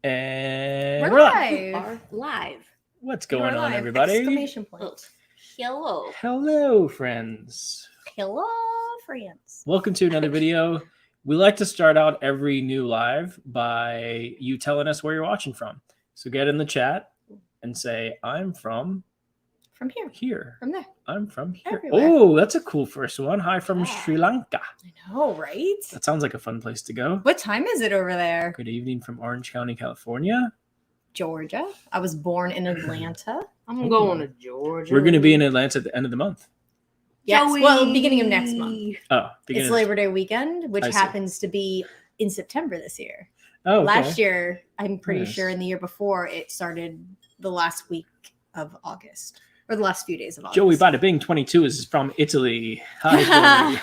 And We're we're live. We are live. What's We're going on, live. everybody? Exclamation point. Oh, hello. Hello, friends. Hello, friends. Welcome to another video. We like to start out every new live by you telling us where you're watching from. So get in the chat and say, I'm from From here. here. From there. I'm from here. Everywhere. Oh, that's a cool first one. Hi from Yeah. Sri Lanka. I know, right? That sounds like a fun place to go. What time is it over there? Good evening from Orange County, California. Georgia. I was born in Atlanta. I'm going to Georgia. We're going to be in Atlanta at the end of the month. Yes. Joey. Well, beginning of next month. Oh, It's beginning of- Labor Day weekend, which I see. happens to be in September this year. Oh, okay. Last year, I'm pretty Nice. sure, and the year before, it started the last week of August. Or the last few days of August. Joey Bada Bing 22 is from Italy. Hi,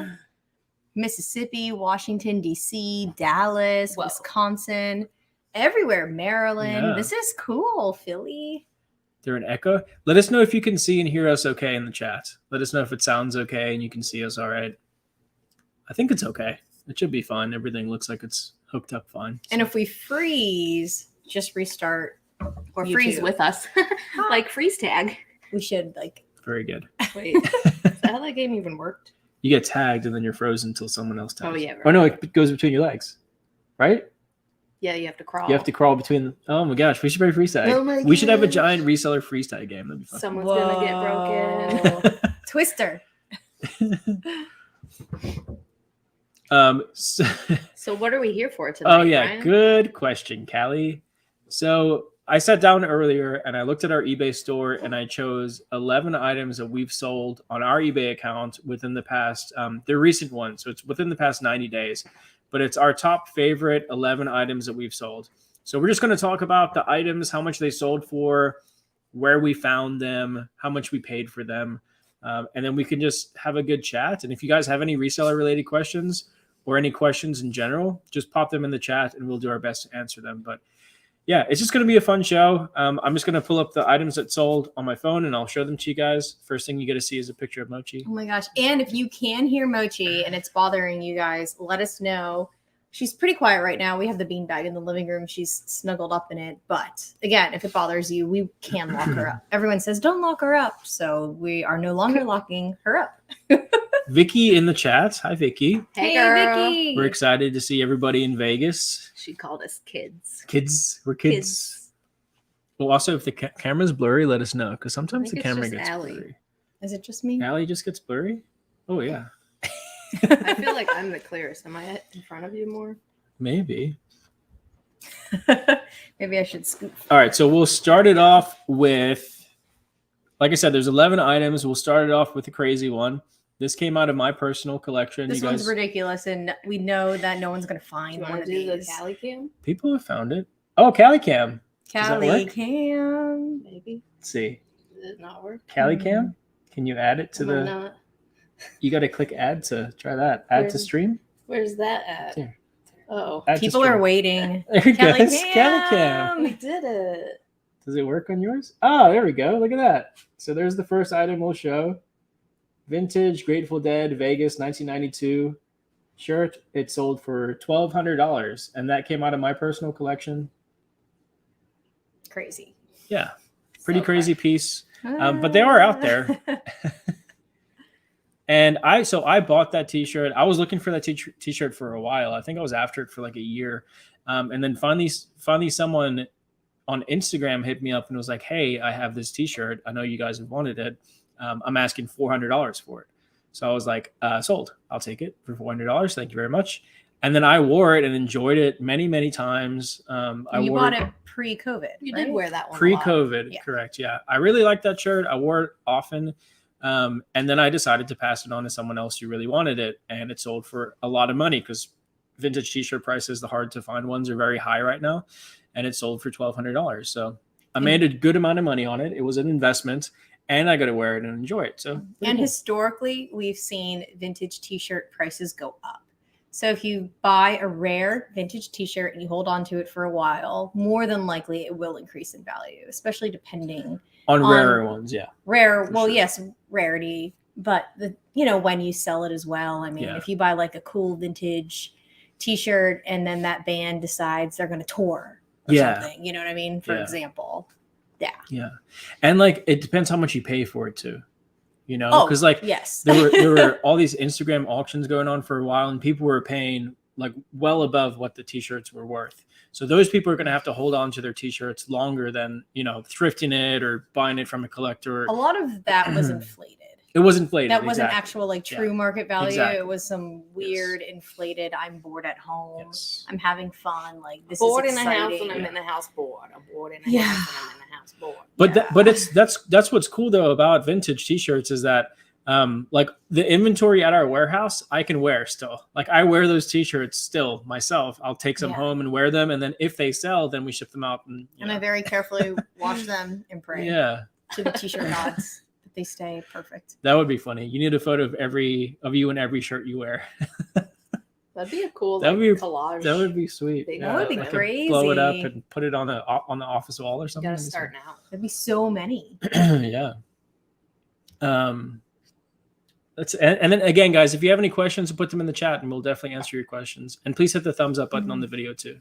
Joey. Mississippi, Washington, D.C., Dallas, Whoa. Wisconsin, everywhere, Maryland. Yeah. This is cool, Philly. They're an echo. Let us know if you can see and hear us okay in the chat. Let us know if it sounds okay and you can see us all right. I think it's okay. It should be fine. Everything looks like it's hooked up fine. And if we freeze, just restart. Or YouTube. freeze with us. Like freeze tag. We should Very good. Wait, is that how that game even worked? You get tagged and then you're frozen until someone else tags. Oh, yeah, you. right. Oh, no, it goes between your legs. Right? Yeah, you have to crawl. You have to crawl between. Oh, my gosh. We should play freeze tag. Oh my we should have a gosh. giant reseller freeze tag game. That'd be fun. Someone's going to get broken. Whoa. Twister. So, So what are we here for tonight, oh, yeah. Brian? Good question, Callie. So I sat down earlier and I looked at our eBay store and I chose 11 items that we've sold on our eBay account within the past, they're recent ones. So it's within the past 90 days, but it's our top favorite 11 items that we've sold. So we're just going to talk about the items, how much they sold for, where we found them, how much we paid for them. And then we can just have a good chat. And if you guys have any reseller related questions or any questions in general, just pop them in the chat and we'll do our best to answer them. But yeah, it's just going to be a fun show. I'm just going to pull up the items that sold on my phone and I'll show them to you guys. First thing you get to see is a picture of Mochi. Oh my gosh. And if you can hear Mochi and it's bothering you guys, let us know. She's pretty quiet right now. We have the beanbag in the living room. She's snuggled up in it. But again, if it bothers you, we can lock her up. Everyone says, don't lock her up. So we are no longer locking her up. Vicky in the chat. Hi, Vicky. Hey, girl. Vicky. We're excited to see everybody in Vegas. She called us kids. Kids. We're kids. Well, also, if the camera's blurry, let us know. Because sometimes the think it's camera just gets Allie. blurry. Is it just me? Allie just gets blurry? Oh, yeah. I feel like I'm the clearest. Am I in front of you more? Maybe. Maybe I should scoop. All right, so we'll start it off with, like I said, there's 11 items. We'll start it off with a crazy one. This came out of my personal collection. This you one's guys, ridiculous, and we know that no one's going to Do find you one want of to do the these. Cali cam? people have found it. Oh, Cali Cam. that Cali work? Cam. Maybe. Let's see. Did it not work? Cali Cam. Can you add it to Am I the? not? You got to click add to try that. Add to Where's- stream. Where's that at? There. Oh, Add to People are stream. waiting. There it Cali goes. Cam. Cali Cam. we did it. Does it work on yours? Oh, there we go. Look at that. So there's the first item we'll show. Vintage Grateful Dead Vegas 1992 shirt. It sold for $1,200, and that came out of my personal collection. Crazy. Yeah, pretty So crazy fun. piece. But they are out there. And I bought that t-shirt. I was looking for that t-shirt for a while. I think I was after it for like a year. And then finally someone on Instagram hit me up and was like, hey, I have this t-shirt. I know you guys have wanted it. I'm asking $400 for it. So I was like, sold. I'll take it for $400. Thank you very much. And then I wore it and enjoyed it many, many times. You bought it pre-COVID. You right? did wear that one. a lot. Pre-COVID, Yeah. correct. Yeah. I really liked that shirt. I wore it often. And then I decided to pass it on to someone else who really wanted it. And it sold for a lot of money because vintage t-shirt prices, the hard to find ones, are very high right now. And it sold for $1,200. So I made a good amount of money on it. It was an investment and I got to wear it and enjoy it. So And historically, we've seen vintage t-shirt prices go up. So if you buy a rare vintage t-shirt and you hold on to it for a while, more than likely it will increase in value, especially depending on rarer ones. Yeah. rare. For Well, sure. yes, rarity, but when you sell it as well. I mean, Yeah. if you buy like a cool vintage t-shirt and then that band decides they're going to tour or something. You know what I mean? For example. Yeah. Yeah. And like, it depends how much you pay for it too. You know, because like yes, there were all these Instagram auctions going on for a while, and people were paying like well above what the t-shirts were worth. So those people are going to have to hold on to their t-shirts longer than, you know, thrifting it or buying it from a collector. A lot of that was inflated. It was inflated. That wasn't actual like true market value. Exactly. It was some weird inflated. I'm bored at home. Yes. I'm having fun. Like this bored is in exciting. the house and I'm in the house bored. I'm bored in the house and I'm in the house bored. But that's what's cool though about vintage t-shirts is that like the inventory at our warehouse I can wear still. Like I wear those t-shirts still myself. I'll take some home and wear them, and then if they sell, then we ship them out. And I very carefully wash them and pray to the t-shirt gods that they stay perfect. That would be funny. You need a photo of you in every shirt you wear. That'd be a cool collage. That would be sweet. That would be crazy. Blow it up and put it on the office wall or something. You gotta start now. That'd be so many. Yeah. And then again, guys, if you have any questions, put them in the chat and we'll definitely answer your questions. And please hit the thumbs up button on the video too.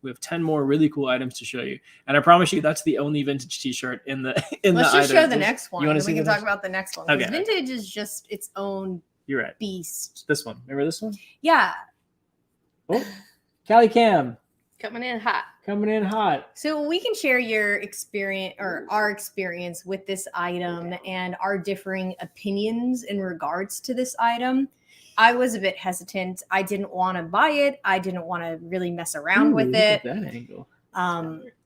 We have 10 more really cool items to show you. And I promise you that's the only vintage t-shirt in the Let's just show the next one. And we can talk about the next one. Okay. Vintage is just its own You're right. beast. This one. Remember this one? Yeah. Oh, Callie Cam. Coming in hot. So we can share your experience or our experience with this item and our differing opinions in regards to this item. I was a bit hesitant. I didn't want to buy it. I didn't want to really mess around with it. Look at that angle.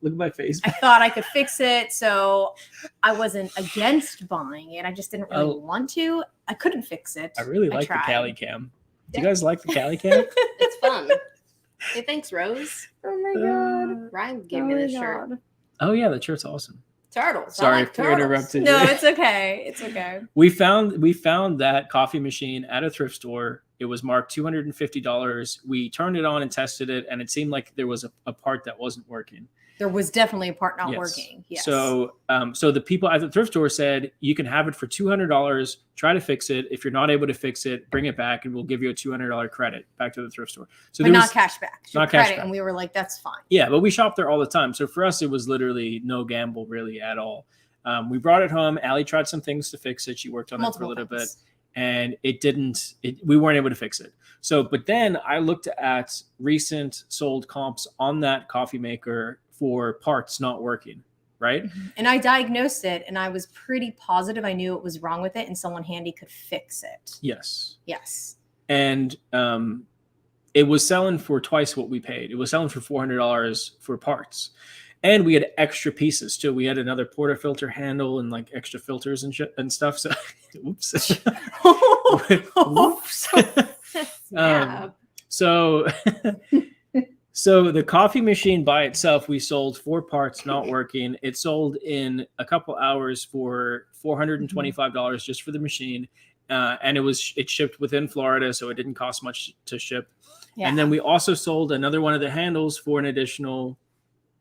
Look at my face. I thought I could fix it, so I wasn't against buying it. I just didn't really want to. I couldn't fix it. I really like the Callie Cam. Do you guys like the Callie Cam? It's fun. Hey, thanks, Rose. Oh my god. Ryan gave me this shirt. Oh yeah, the shirt's awesome. Turtles. Sorry like for interrupting. No, it's okay. It's okay. We found that coffee machine at a thrift store. It was marked $250. We turned it on and tested it, and it seemed like there was a part that wasn't working. There was definitely a part not working. Yes. So the people at the thrift store said, you can have it for $200. Try to fix it. If you're not able to fix it, bring it back, and we'll give you a $200 credit back to the thrift store. So but not cash back. Not credit, cash back. And we were like, that's fine. Yeah, but we shop there all the time. So for us, it was literally no gamble really at all. We brought it home. Allie tried some things to fix it. She worked on it for a little bit, and we weren't able to fix it. So, but then I looked at recent sold comps on that coffee maker for parts not working, right? And I diagnosed it, and I was pretty positive I knew what was wrong with it, and someone handy could fix it. Yes. And it was selling for twice what we paid. It was selling for $400 for parts. And we had extra pieces too. We had another portafilter handle and like extra filters and shit and stuff. So, oops. Oops. So the coffee machine by itself, we sold 4 parts not working. It sold in a couple hours for $425 just for the machine. And it shipped within Florida, so it didn't cost much to ship. Yeah. And then we also sold another one of the handles for an additional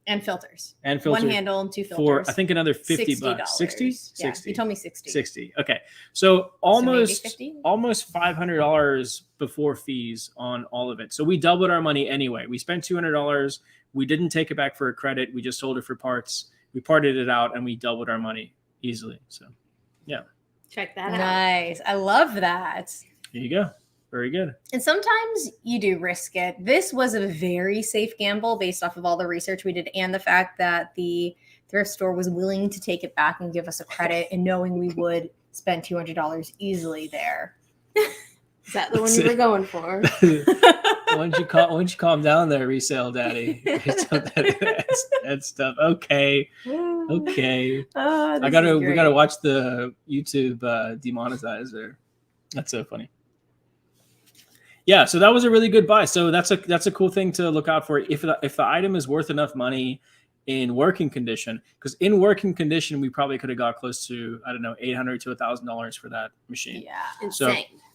and filters. One handle and 2 filters. For I think another $50. $60? Yeah, 60. You told me 60. 60. Okay. So almost $500 $500 before fees on all of it. So we doubled our money anyway. We spent $200. We didn't take it back for a credit. We just sold it for parts. We parted it out and we doubled our money easily. So yeah. Check that out. Nice. I love that. There you go. Very good. And sometimes you do risk it. This was a very safe gamble based off of all the research we did and the fact that the thrift store was willing to take it back and give us a credit and knowing we would spend $200 easily there. Is that the one you were going for? Why don't you calm down there, resale daddy? That stuff. Okay. Oh, we gotta watch the YouTube demonetizer. That's so funny. Yeah, so that was a really good buy. So that's a cool thing to look out for if the item is worth enough money in working condition. Because in working condition, we probably could have got close to $800 to $1,000 for that machine. Yeah, insane. So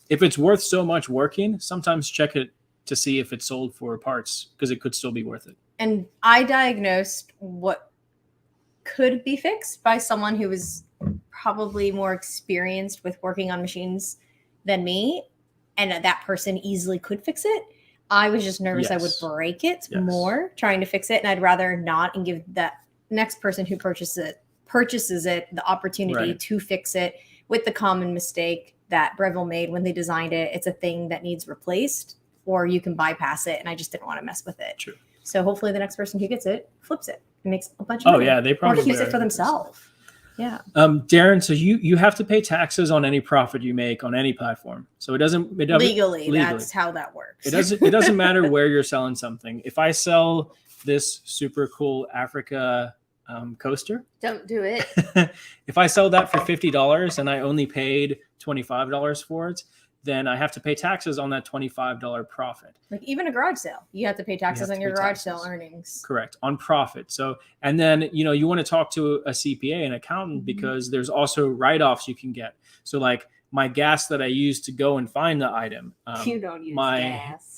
if it's worth so much working, sometimes check it to see if it's sold for parts because it could still be worth it. And I diagnosed what could be fixed by someone who was probably more experienced with working on machines than me. And that person easily could fix it. I was just nervous I would Yes. break it Yes. more trying to fix it, and I'd rather not and give that next person who purchases it the opportunity Right. to fix it with the common mistake that Breville made when they designed it. It's a thing that needs replaced, or you can bypass it, and I just didn't want to mess with it. True. So hopefully the next person who gets it flips it and makes a bunch of money. yeah, they or probably keeps it are. for themselves. Yeah. Darren, so you have to pay taxes on any profit you make on any platform. So it doesn't Legally, that's how that works. It doesn't matter where you're selling something. If I sell this super cool Africa coaster, Don't do it. if I sell that for $50 and I only paid $25 for it, then I have to pay taxes on that $25 profit. Like even a garage sale, you have to pay taxes to on your pay garage taxes. sale earnings. Correct, on profit. So, and then you want to talk to a CPA, an accountant, because there's also write-offs you can get. So like my gas that I use to go and find the item, You don't use my gas.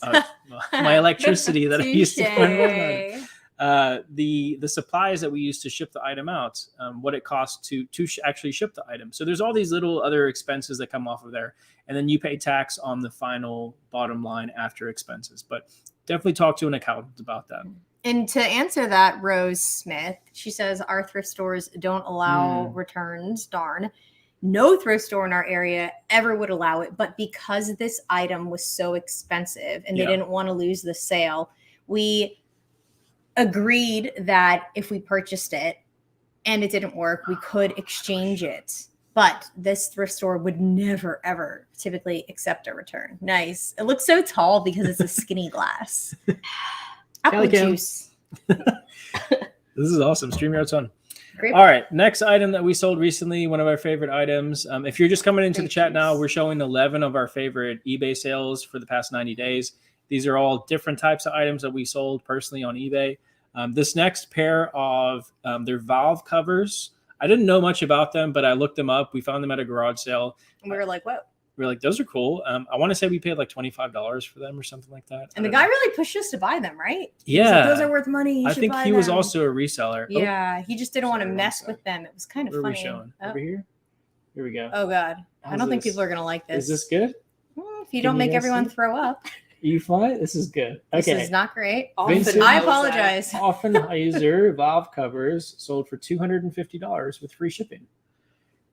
my electricity that I used to find the item. Touche. The supplies that we use to ship the item out, what it costs to actually ship the item. So there's all these little other expenses that come off of there, and then you pay tax on the final bottom line after expenses. But definitely talk to an accountant about that. And to answer that, Rose Smith, she says our thrift stores don't allow returns. Darn. No thrift store in our area ever would allow it. But because this item was so expensive and they didn't want to lose the sale, we agreed that if we purchased it and it didn't work, we could exchange it. But this thrift store would never, ever typically accept a return. Nice. It looks so tall because it's a skinny glass. Apple Cam. juice. This is awesome. StreamYard's fun. Great. All right. Next item that we sold recently, one of our favorite items. If you're just coming into the chat now, we're showing 11 of our favorite eBay sales for the past 90 days. These are all different types of items that we sold personally on eBay. This next pair of their valve covers, I didn't know much about them, but I looked them up. We found them at a garage sale. And we were like, whoa. We were like, those are cool. I want to say we paid like $25 for them or something like that. And the guy really pushed us to buy them, right? Yeah. He's like, those are worth money. You I should think buy he was them. also a reseller. Yeah, he just didn't want to sorry, mess one with them. It was kind of Where are we funny. showing? Oh. Over here? Here we go. Oh, God. I How's don't think this? people are going to like this. Is this good? If you Can don't you make guys everyone see? throw up, You find this is good. this Okay. is not great. Vincent- I knows apologize. Offenheiser valve covers sold for $250 with free shipping.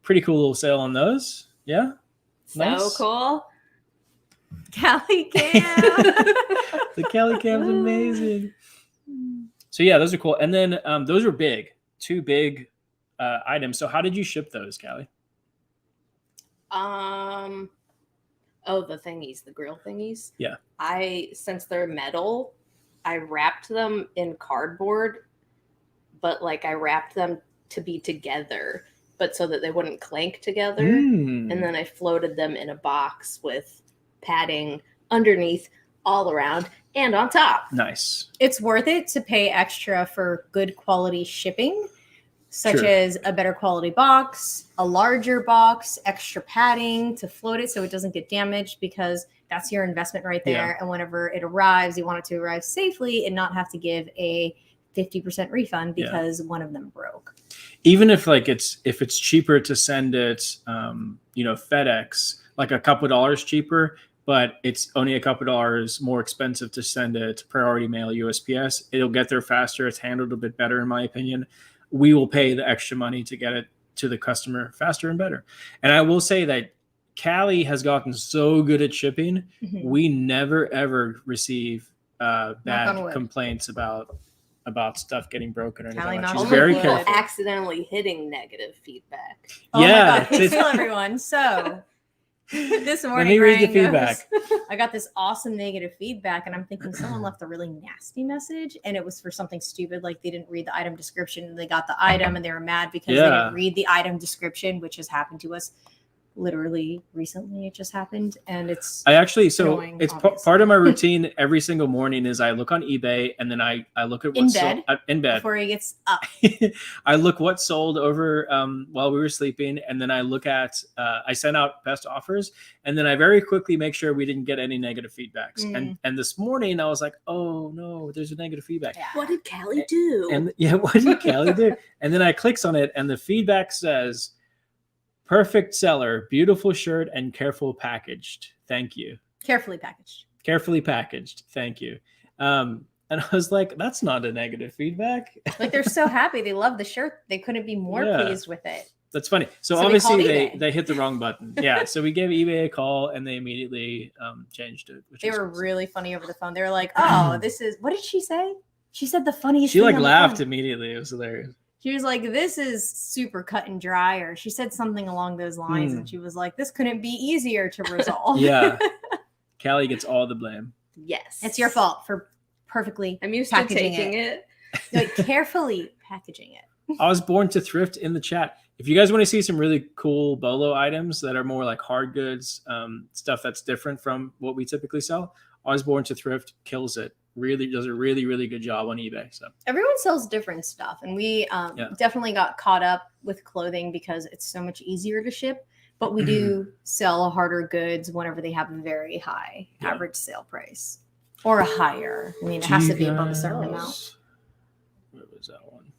Pretty cool little sale on those. Yeah. So Nice. cool. Callie Cam. The Kelly Cam's amazing. So yeah, those are cool. And then those are big, 2 big items. So how did you ship those, Callie? The thingies, the grill thingies. Yeah. Since they're metal, I wrapped them in cardboard, but like I wrapped them to be together, but so that they wouldn't clank together. And then I floated them in a box with padding underneath, all around, and on top. Nice. It's worth it to pay extra for good quality shipping, such Sure. as a better quality box, a larger box, extra padding to float it so it doesn't get damaged, because that's your investment right there. Yeah. And whenever it arrives, you want it to arrive safely and not have to give a 50% refund because one of them broke. Even if like if it's cheaper to send it FedEx, like a couple dollars cheaper, but it's only a couple dollars more expensive to send it priority mail USPS, it'll get there faster. It's handled a bit better, in my opinion. We will pay the extra money to get it to the customer faster and better. And I will say that Callie has gotten so good at shipping. Mhm. We never ever receive on bad wood. complaints about stuff getting broken or anything. Callie Like knocks she's on very wood. careful. Accidentally hitting negative feedback. Oh Yeah, my God. Hey, it's- still everyone. So this morning, Let me read the Ryan feedback. goes, I got this awesome negative feedback, and I'm thinking someone left a really nasty message, and it was for something stupid, like they didn't read the item description, and they got the item, and they were mad because they Yeah. didn't read the item description, which has happened to us literally recently. It just happened, and it's I actually, so annoying, it's obviously. part of my routine every single morning is I look on eBay and then I look at In what's bed? in bed. before he gets up. I look what sold over while we were sleeping, and then I look at I send out best offers, and then I very quickly make sure we didn't get any negative feedbacks. And this morning I was like, oh no, there's a negative feedback. Yeah. What did Callie do? And yeah, what did Callie do? And then I clicks on it, and the feedback says, "Perfect seller, beautiful shirt, and careful packaged. Thank you." Carefully packaged. Carefully packaged. Thank you. And I was like, that's not a negative feedback. Like they're so happy. They love the shirt. They couldn't be more Yeah. pleased with it. That's funny. So So they obviously called they eBay. hit the wrong button. Yeah. So we gave eBay a call and they immediately changed it. Which They was were awesome. really funny over the phone. They were like, "Oh, this is what did she say?" She said the funniest. She thing like on the laughed phone. immediately. It was hilarious. She was like, "This is super cut and dry," or she said something along those lines, and she was like, "This couldn't be easier to resolve." Yeah. Callie gets all the blame. Yes. It's your fault for perfectly I'm used to packaging taking it. like carefully packaging it. I was born to thrift in the chat. If you guys want to see some really cool bolo items that are more like hard goods, stuff that's different from what we typically sell, I was born to thrift kills it. Really does a really, really good job on eBay. So Everyone sells different stuff, and we definitely got caught up with clothing because it's so much easier to ship. But we do sell harder goods whenever they have a very high average sale price or a higher. I mean, it has to be above a certain amount. Where was that one?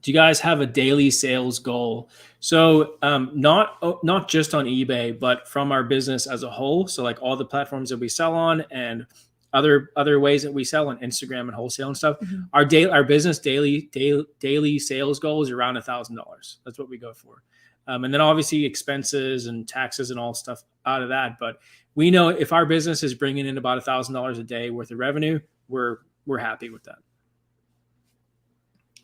Do you guys have a daily sales goal? So not just on eBay, but from our business as a whole. So like all the platforms that we sell on and other ways that we sell on Instagram and wholesale and stuff. Mm-hmm. Our business daily sales goal is around $1,000. That's what we go for. And then obviously expenses and taxes and all stuff out of that. But we know if our business is bringing in about $1,000 a day worth of revenue, we're happy with that.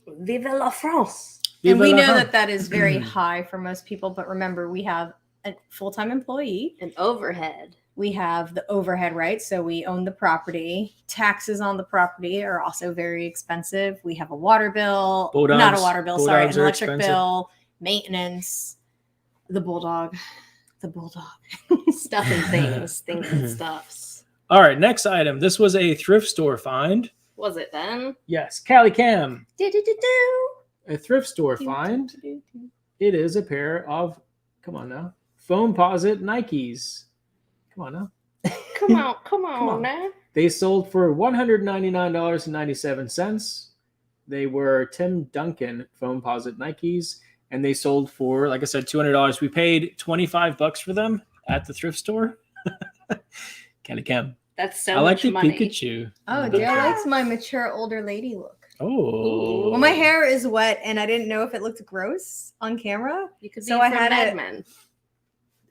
Vive la France. And we Vive la know France. that is very high for most people. But remember, we have a full-time employee. An overhead. We have the overhead, right? So we own the property. Taxes on the property are also very expensive. We have a water bill, Bulldogs. not a water bill, sorry, an Bulldogs are electric expensive. bill, maintenance, the bulldog. Stuff and things and stuffs. All right, next item. This was a thrift store find. Was it then? Yes, Callie Cam, Do-do-do-do. a thrift store find. Do-do-do-do. It is a pair of, come on now, Foamposite Nikes. Come on now. Come on Come on. now. They sold for $199.97. They were Tim Duncan Foamposite Nikes, and they sold for, like I said, $200. We paid $25 for them at the thrift store. Callie Cam. That's so I like much the money. Pikachu. Oh, Joe likes my mature older lady look. Oh. Well, my hair is wet, and I didn't know if it looked gross on camera. You could be So I from had Mad it- Men.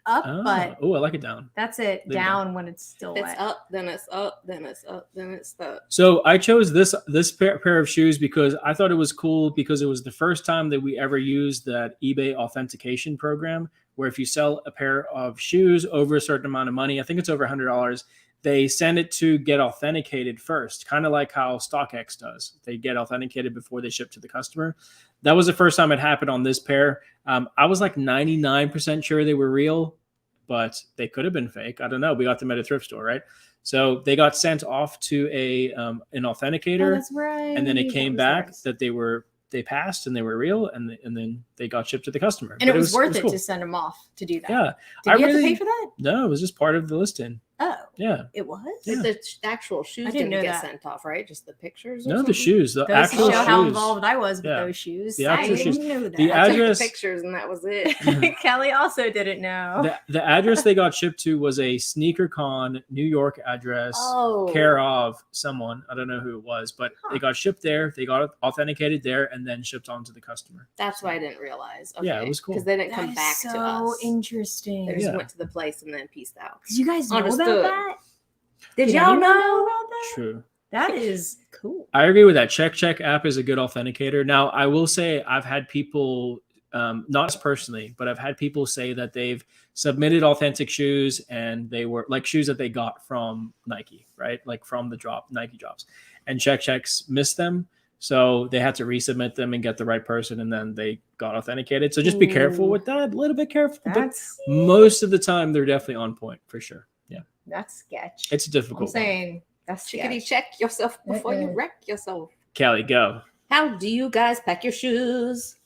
Up, Oh, but I like it down. that's it. Leave it Down when it's still It's wet. up, then it's up, then it's up, then it's up. So I chose this pair of shoes because I thought it was cool because it was the first time that we ever used that eBay authentication program where if you sell a pair of shoes over a certain amount of money, I think it's over $100, they send it to get authenticated first, kind of like how StockX does. They get authenticated before they ship to the customer. That was the first time it happened on this pair. I was like 99% sure they were real, but they could have been fake. I don't know. We got them at a thrift store, right? So they got sent off to an authenticator, Oh, that's right. and then it That came was back nice. that they passed and they were real, and then they got shipped to the customer. And But it was worth it cool. to send them off to do that. Yeah. Did I you have to really- pay for that? No, it was just part of the listing. Oh, Yeah. it was? Yeah. But the actual shoes I didn't didn't know get that. sent off, right? Just the pictures. Or No, the something? shoes, the Those actual to show how shoes. involved I was with Yeah. those shoes. The I actual didn't shoes. know that. The I took address- the pictures and that was it. Kelly also didn't know. The address they got shipped to was a SneakerCon New York address, Oh. care of someone. I don't know who it was, but they got shipped there. They got it authenticated there, and then shipped on to the customer. That's why I didn't realize. Okay. Yeah, it was cool. Because they didn't That come is back so to us. interesting. They just Yeah. went to the place and then pieced out. Did you guys know Understood. about that? Did Yeah, y'all you know? about that? True. That is cool. I agree with that. Check app is a good authenticator. Now, I will say I've had people, not us personally, but I've had people say that they've submitted authentic shoes and they were like shoes that they got from Nike, right? Like from the Nike drops, and checks missed them. So they had to resubmit them and get the right person, and then they got authenticated. So just be careful Ooh. with that. A little bit careful. But That's most of the time, they're definitely on point for sure. Yeah. that's sketch. It's a I'm difficult one. saying that's Chickadee sketch. check yourself before you Mm-mm. wreck yourself. Callie, go. How do you guys pack your shoes?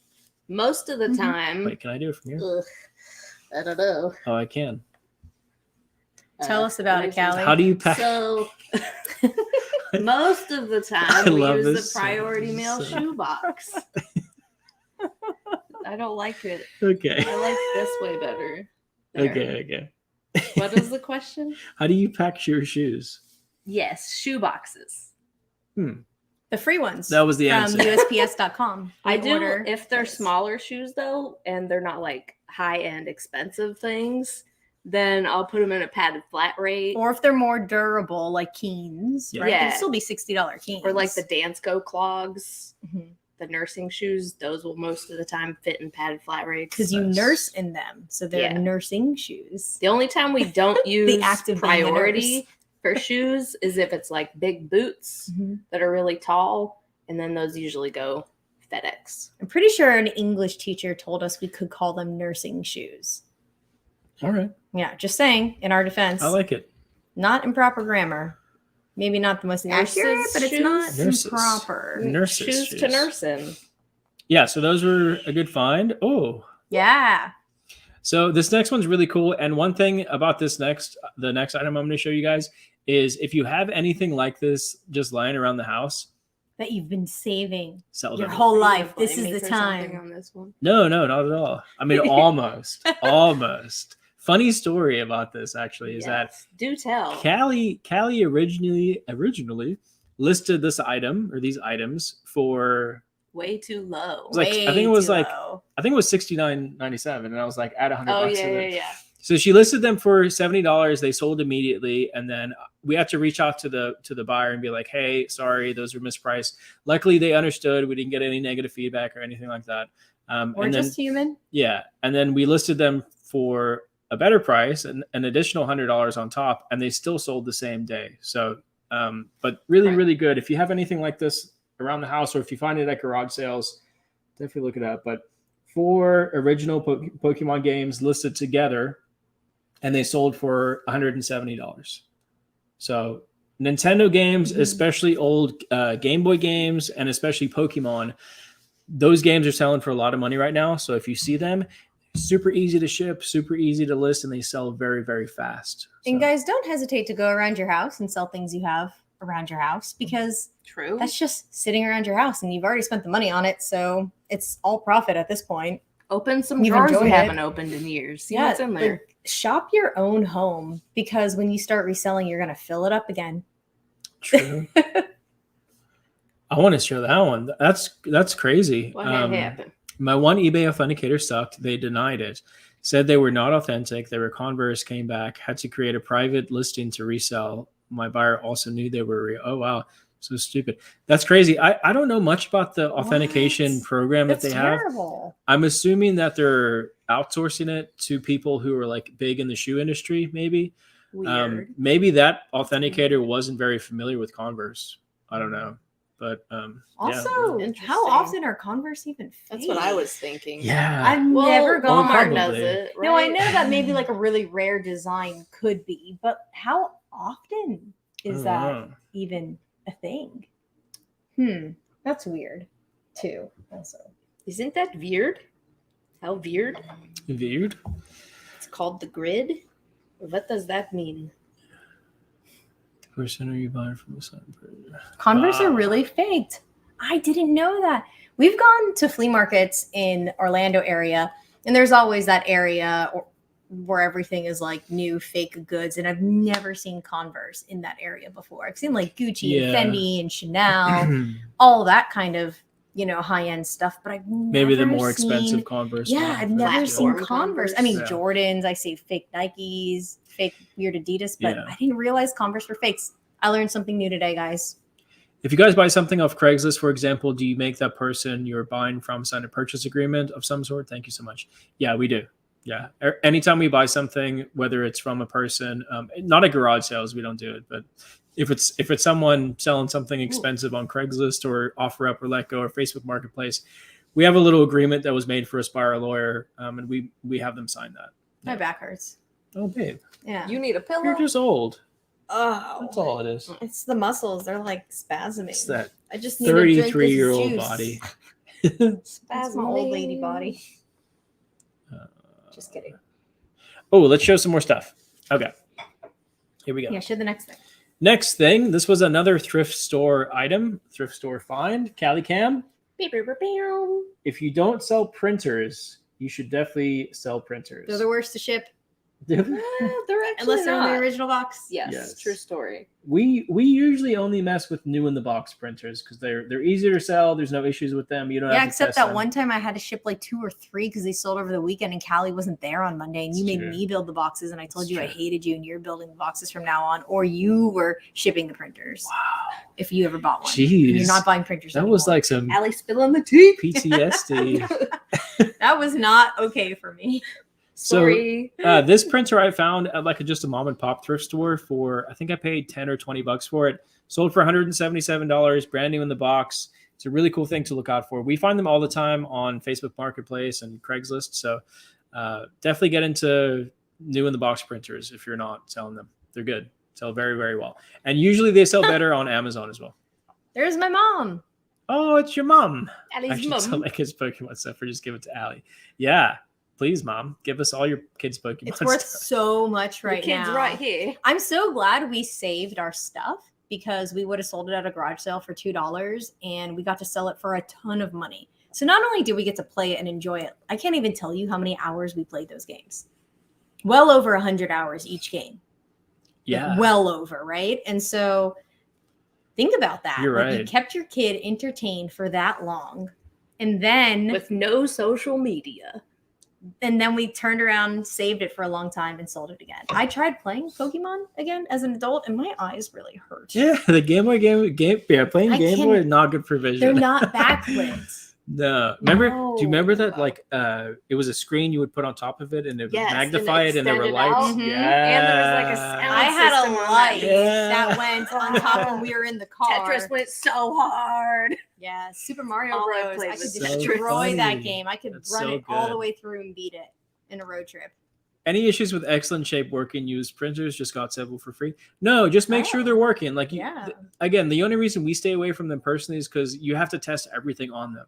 Most of the Mhm. time, Wait, can I do it from here? ugh, I don't know. Oh, I can. Tell us about it, Callie. How do you pack? So, most of the I time, we love use this the priority so- mail so- shoebox. I don't like it. Okay. I like this way better. There. Okay. What is the question? How do you pack your shoes? Yes, shoe boxes. The free ones. That was the from answer. USPS.com. I do order if they're those. smaller shoes though, and they're not like high-end expensive things, then I'll put them in a padded flat rate. Or if they're more durable, like Keens, right? Yeah. They'd still be $60 Keens. Or like the Dansko clogs, Mhm. the nursing shoes, those will most of the time fit in padded flat rates. Because you Nice. nurse in them, so they're Yeah. nursing shoes. The only time we don't use act of being a priority for shoes is if it's like big boots Mhm. that are really tall, and then those usually go FedEx. I'm pretty sure an English teacher told us we could call them nursing shoes. All right. Yeah, just saying, in our defense. I like it. Not improper grammar. Maybe not the most Nurses' accurate, but it's shoes? not Nurses. improper. Nurses' shoes to shoes. nurse in. Yeah, so those were a good find. Oh, Yeah. so this next one's really cool. And one thing about the next item I'm going to show you guys is if you have anything like this just lying around the house, That you've been saving sell your them. whole Are you life. gonna This blame is me the for something time. on this one? No, not at all. I mean, almost. Almost. Funny story about this actually is that Yes. Do tell. Callie originally listed this item or these items for Way too low. like- I Way think it was too like- low. I think it was $69.97, and I was like, add $100 Oh bucks yeah, to yeah, it. yeah. So she listed them for $70. They sold immediately, and then we had to reach out to the buyer and be like, "Hey, sorry, those were mispriced." Luckily, they understood. We didn't get any negative feedback or anything like that. We're And then just human. yeah, and then we listed them for a better price and an additional $100 on top, and they still sold the same day. So, but really, Right. really good. If you have anything like this around the house, or if you find it at garage sales, definitely look it up. But 4 original Pokemon games listed together, and they sold for $170. So Nintendo games, Mhm. especially old Game Boy games, and especially Pokemon, those games are selling for a lot of money right now. So if you see them, super easy to ship, super easy to list, and they sell very, very fast. And So- guys, don't hesitate to go around your house and sell things you have around your house, because True. that's just sitting around your house and you've already spent the money on it. So it's all profit at this point. Open some You've drawers enjoyed we it. haven't opened in years. See what's in there. like, shop your own home, because when you start reselling, you're going to fill it up again. True. I want to show that one. That's crazy. What had happened? My one eBay authenticator sucked. They denied it. Said they were not authentic. They were Converse, came back, had to create a private listing to resell. My buyer also knew they were real. Oh, wow. So stupid. That's crazy. I don't know much about the authentication What? program that That's they have. terrible. I'm assuming that they're outsourcing it to people who are like big in the shoe industry, maybe. Weird. Maybe that authenticator wasn't very familiar with Converse. I don't know. But Also, Interesting. how often are Converse even fake? That's what I was thinking. yeah. I've Well, never gone. Walmart Probably. does it. Right? No, I know that maybe like a really rare design could be, but how often is I that don't know. even a thing? That's weird too. Also, Isn't that weird? How weird? Weird. It's called the grid. What does that mean? Person are you buying from the site? Converse are Wow. really faked. I didn't know that. We've gone to flea markets in Orlando area, and there's always that area where everything is like new fake goods, and I've never seen Converse in that area before. I've seen like Gucci Yeah. and Fendi and Chanel, all that kind of, high-end stuff, but I've Maybe the never more seen- expensive Converse. Yeah, ones. I've never seen Platform Converse. Converse. I mean, Yeah. Jordans, I see fake Nikes, fake weird Adidas, but Yeah. I didn't realize Converse were fakes. I learned something new today, guys. If you guys buy something off Craigslist, for example, do you make that person you're buying from sign a purchase agreement of some sort? Thank you so much. Yeah, we do. Yeah. Anytime we buy something, whether it's from a person, not at garage sales, we don't do it, but if it's someone selling something expensive on Craigslist or OfferUp or Letgo or Facebook Marketplace, we have a little agreement that was made for us by our lawyer, and we have them sign that. My back hurts. Oh, babe, Yeah. You need a pillow? you're just old. Oh, That's all it is. it's the muscles. They're like spasming. It's that I just need to drink this 33-year-old juice. body. That's my old lady body. Just kidding. Oh, let's show some more stuff. Okay. Here we go. Yeah, show the next thing. Next thing, this was another thrift store item, thrift store find. Callie Cam, if you don't sell printers, you should definitely sell printers. They're the worst to ship. They're actually Unless they're in the not. original box. Yes, true story. We usually only mess with new in the box printers because they're easier to sell. There's no issues with them. You don't Yeah, have to except test that them. one time I had to ship like 2 or 3 because they sold over the weekend and Callie wasn't there on Monday and you It's made true. me build the boxes and I told It's you I true. hated you and you're building the boxes from now on, or you were shipping the printers. Wow. If you ever bought one. Jeez. And you're not buying printers That was anymore. like some Allie spilling the tea. PTSD. That was not okay for me. Sorry. This printer I found at like just a mom and pop thrift store for, I think I paid 10 or 20 bucks for it. Sold for $177, brand new in the box. It's a really cool thing to look out for. We find them all the time on Facebook Marketplace and Craigslist. So definitely get into new in the box printers if you're not selling them. They're good. Sell very, very well. And usually they sell better on Amazon as well. There's my mom. Oh, it's your mom. I Allie's should mum. sell like his Pokemon stuff or just give it to Allie. Yeah. Please, Mom, give us all your kids' Pokemon It's worth stuff. so much The right kid's now. right here. I'm so glad we saved our stuff because we would have sold it at a garage sale for $2 and we got to sell it for a ton of money. So not only did we get to play it and enjoy it, I can't even tell you how many hours we played those games. Well over 100 hours each game. Yeah. Like, well over, right? And so think about that. You're Like, you right. kept your kid entertained for that long. And then With no social media. we turned around, saved it for a long time, and sold it again. I tried playing Pokemon again as an adult, and my eyes really hurt. Yeah, the Game Boy playing I Game can- Boy is not good for vision. They're not backlit. No. Remember, do you remember that No. like it was a screen you would put on top of it and it would Yes, and magnify it and there were extend it lights? out. Mhm. Yeah. And there was like a sound I had a system on light that. Yeah. that went on top when we were in the car. Tetris went so hard. Yeah, Super Mario All I Bros. played I could was Tetris. destroy So that funny. game. I could That's run so it all the good. way through and beat it in a road trip. Any issues with excellent shape working used printers just got several for free? No, just make sure they're working. Like Yeah. Again, the only reason we stay away from them personally is because you have to test everything on them.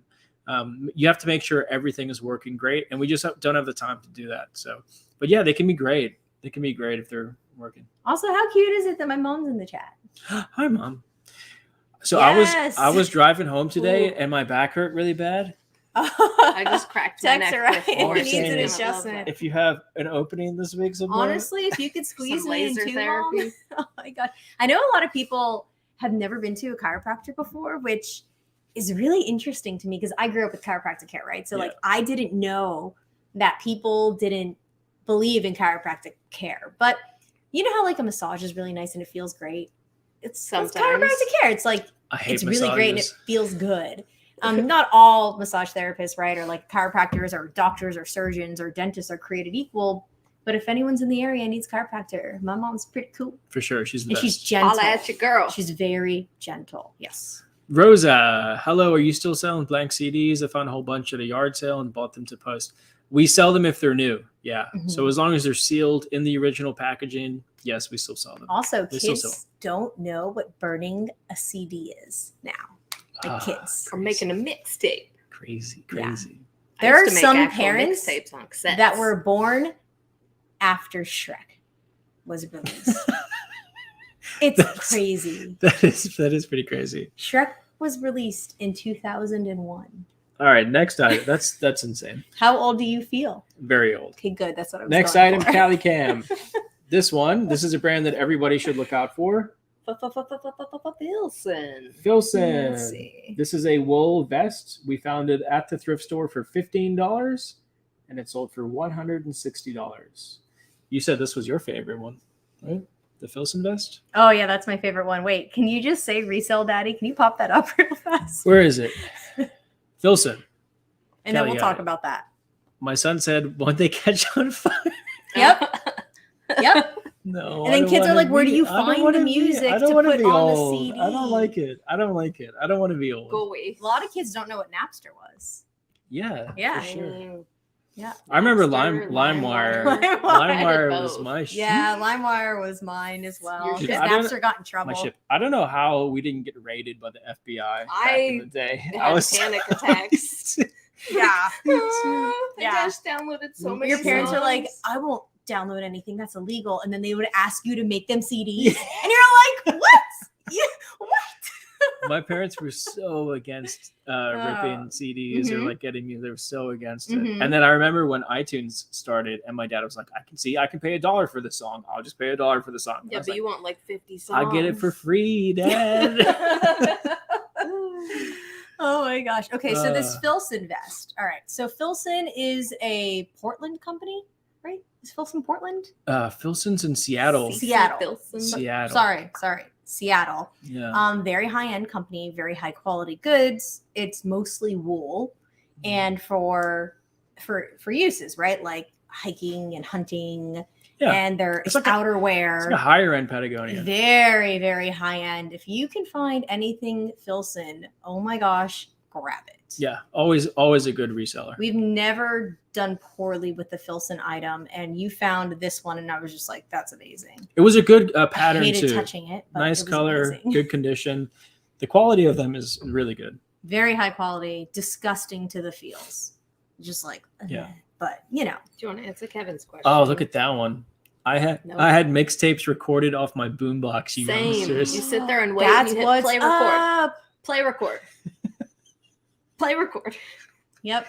You have to make sure everything is working great, and we just don't have the time to do that. So, but yeah, they can be great. They can be great if they're working. Also, how cute is it that my mom's in the chat? Hi, Mom. So Yes. I was driving home today, Ooh. and my back hurt really bad. I just cracked my Text neck her, right? before. It needs an saying I love adjustment. that. If you have an opening this week somewhere, Honestly, if you could squeeze Some me in laser too, therapy. Mom. Oh my god! I know a lot of people have never been to a chiropractor before, which is really interesting to me because I grew up with chiropractic care, right? So Yeah. like I didn't know that people didn't believe in chiropractic care, but you know how like a massage is really nice and it feels great. It's Sometimes. chiropractic care. It's like I hate it's really great and it massages. feels good. Not all massage therapists, right, or like chiropractors or doctors or surgeons or dentists are created equal. But if anyone's in the area and needs chiropractor, my mom's pretty cool. For sure, she's the And best. she's gentle. Holla at your girl. She's very gentle. Yes. Rosa, hello. Are you still selling blank CDs? I found a whole bunch at a yard sale and bought them to post. We sell them if they're new. Yeah. Mhm. So as long as they're sealed in the original packaging, yes, we still sell them. Also, They still kids sell. don't know what burning a CD is now. Like Ah, kids. Or making a mixtape. Crazy, Yeah. crazy. There I are used to make some actual parents mixtapes on cassettes. that were born after Shrek was released. It's That's- crazy. That is pretty crazy. Shrek was released in 2001. All right, next item. That's insane. How old do you feel? Very old. Okay, good. That's what I was Next going item, for. Cali Cam. This is a brand that everybody should look out for. Filson. Filson. Let's see. This is a wool vest. We found it at the thrift store for $15, and it sold for $160. You said this was your favorite one, right? The Filson vest? Oh yeah, that's my favorite one. Wait, can you just say resell daddy? Can you pop that up real fast? Where is it? Filson. And then Kelly we'll got talk it. about that. My son said, won't they catch on fire? Yep. Yep. No. And I then don't kids are wanna like, where do you I don't find wanna the be- music I don't to wanna put be on the old. CD? I don't like it. I don't like it. I don't want to be old. Go away. A lot of kids don't know what Napster was. Yeah. Yeah. For sure. Yeah. I remember Napster, LimeWire. LimeWire. LimeWire I did was both. my shit. Yeah, LimeWire was mine as well. Your Because shit. I don't- Napster got in trouble. My ship. I don't know how we didn't get raided by the FBI back in the day. Had panic attacks. Yeah. I Yeah. just downloaded so many Your parents are like, songs. I won't download anything that's illegal. And then they would ask you to make them CDs. And you're like, what? Yeah, what? My parents were so against ripping CDs or Mhm. like getting music. They were so against it. Mhm. And then I remember when iTunes started, and my dad was like, I can pay $1 for this song. I'll just pay $1 for the song." I Yeah, was but like, you want like 50 songs. I get it for free, Dad. Oh my gosh. Okay, so this Uh. Filson vest. All right. So Filson is a Portland company, right? Is Filson Portland? Filson's in Seattle. Seattle. Filson. Seattle. Sorry. Seattle. Yeah. Very high-end company, very high quality goods. It's mostly wool, and for uses, right? Like hiking and hunting. Yeah. And their It's like outerwear. It's like a higher end Patagonia. Very, very high end. If you can find anything Filson, oh my gosh, grab it. Yeah, always a good reseller. We've never done poorly with the Filson item, and you found this one, and I was just like, that's amazing. It was a good pattern I hated too. touching it. But Nice it was color, amazing. good condition. The quality of them is really good. Very high quality, disgusting to the feels. Just like, Yeah. But you know. Do you want to answer Kevin's question? Oh, look at that one. I had Nope. mixtapes recorded off my boombox. You Same. youngsters. You sit there and wait. That's and you hit what's play record. up. Play record. Play record. Yep.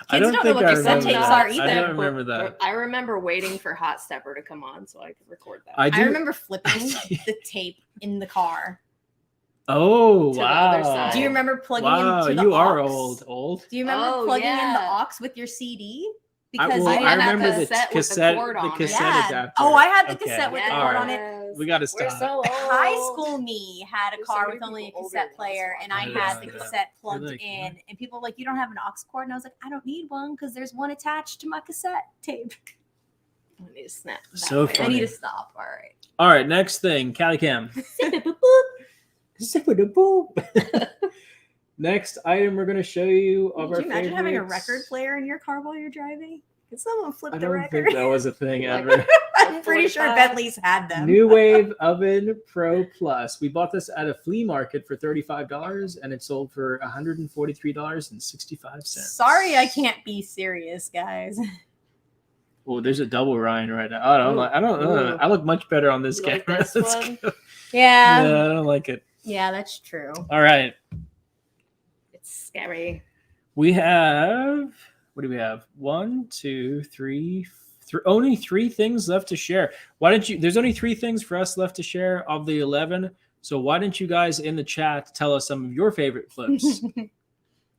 I Kids don't know what cassette remember tapes that. are I either. don't remember that. I remember waiting for Hot Stepper to come on so I could record that. I I do. remember flipping the tape in the car. Oh To the other wow! side. Do you remember plugging Wow, into the you are aux? old. Do you remember Oh, plugging in the yeah. aux with your CD? I Because I you had didn't a remember the cassette with the cassette, cord on it. cassette Yeah. adapter. Oh, I had the Okay. cassette with the All cord right. on it. We gotta We're stop. so old. High school me had a There's car so with many only a people older cassette than us player, and I watching had this. the Yeah. cassette plugged You're like, in. what? And people were like, "You don't have an aux cord?" And I was like, "I don't need one because there's one attached to my cassette tape." I need to snap. that So way. I funny. need to stop. All right. All right, next thing, Cali Cam. Next item we're gonna show you of Could our you imagine having a favorites. record player in your car while you're driving? Can someone flip I the don't record? think that was a thing Like- ever. I'm pretty sure 45. Bentley's had them. New Wave Oven Pro Plus. We bought this at a flea market for $35, and it sold for $143.65. Sorry, I can't be serious, guys. Oh, there's a double Ryan right now. I don't know. Ooh. I look much better on this You like camera. this Let's one? go. Yeah. Yeah, I don't like it. Yeah, that's true. All right. It's scary. We have, what do we have? 1, 2, 3, only 3 things left to share. Why don't you, there's only 3 things for us left to share of the 11. So why don't you guys in the chat tell us some of your favorite flips?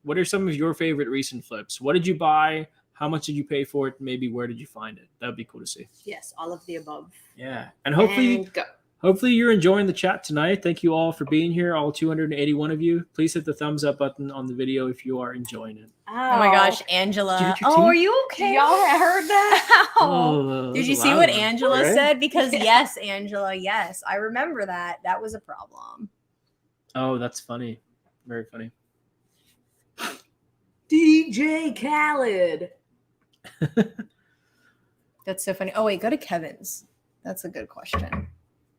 What are some of your favorite recent flips? What did you buy? How much did you pay for it? Maybe where did you find it? That would be cool to see. Yes, all of the above. Yeah. And hopefully, And go. hopefully you're enjoying the chat tonight. Thank you all for being here, all 281 of you. Please hit the thumbs up button on the video if you are enjoying it. Oh my gosh, Did you Angela. get your Oh, tea? are you okay? Y'all heard that? Ow. Did you that's a see loud what one, Angela right? said? Because Yeah. yes, Angela, yes, I remember that. That was a problem. Oh, that's funny. Very funny. DJ Khaled. That's so funny. Oh wait, go to Kevin's. That's a good question.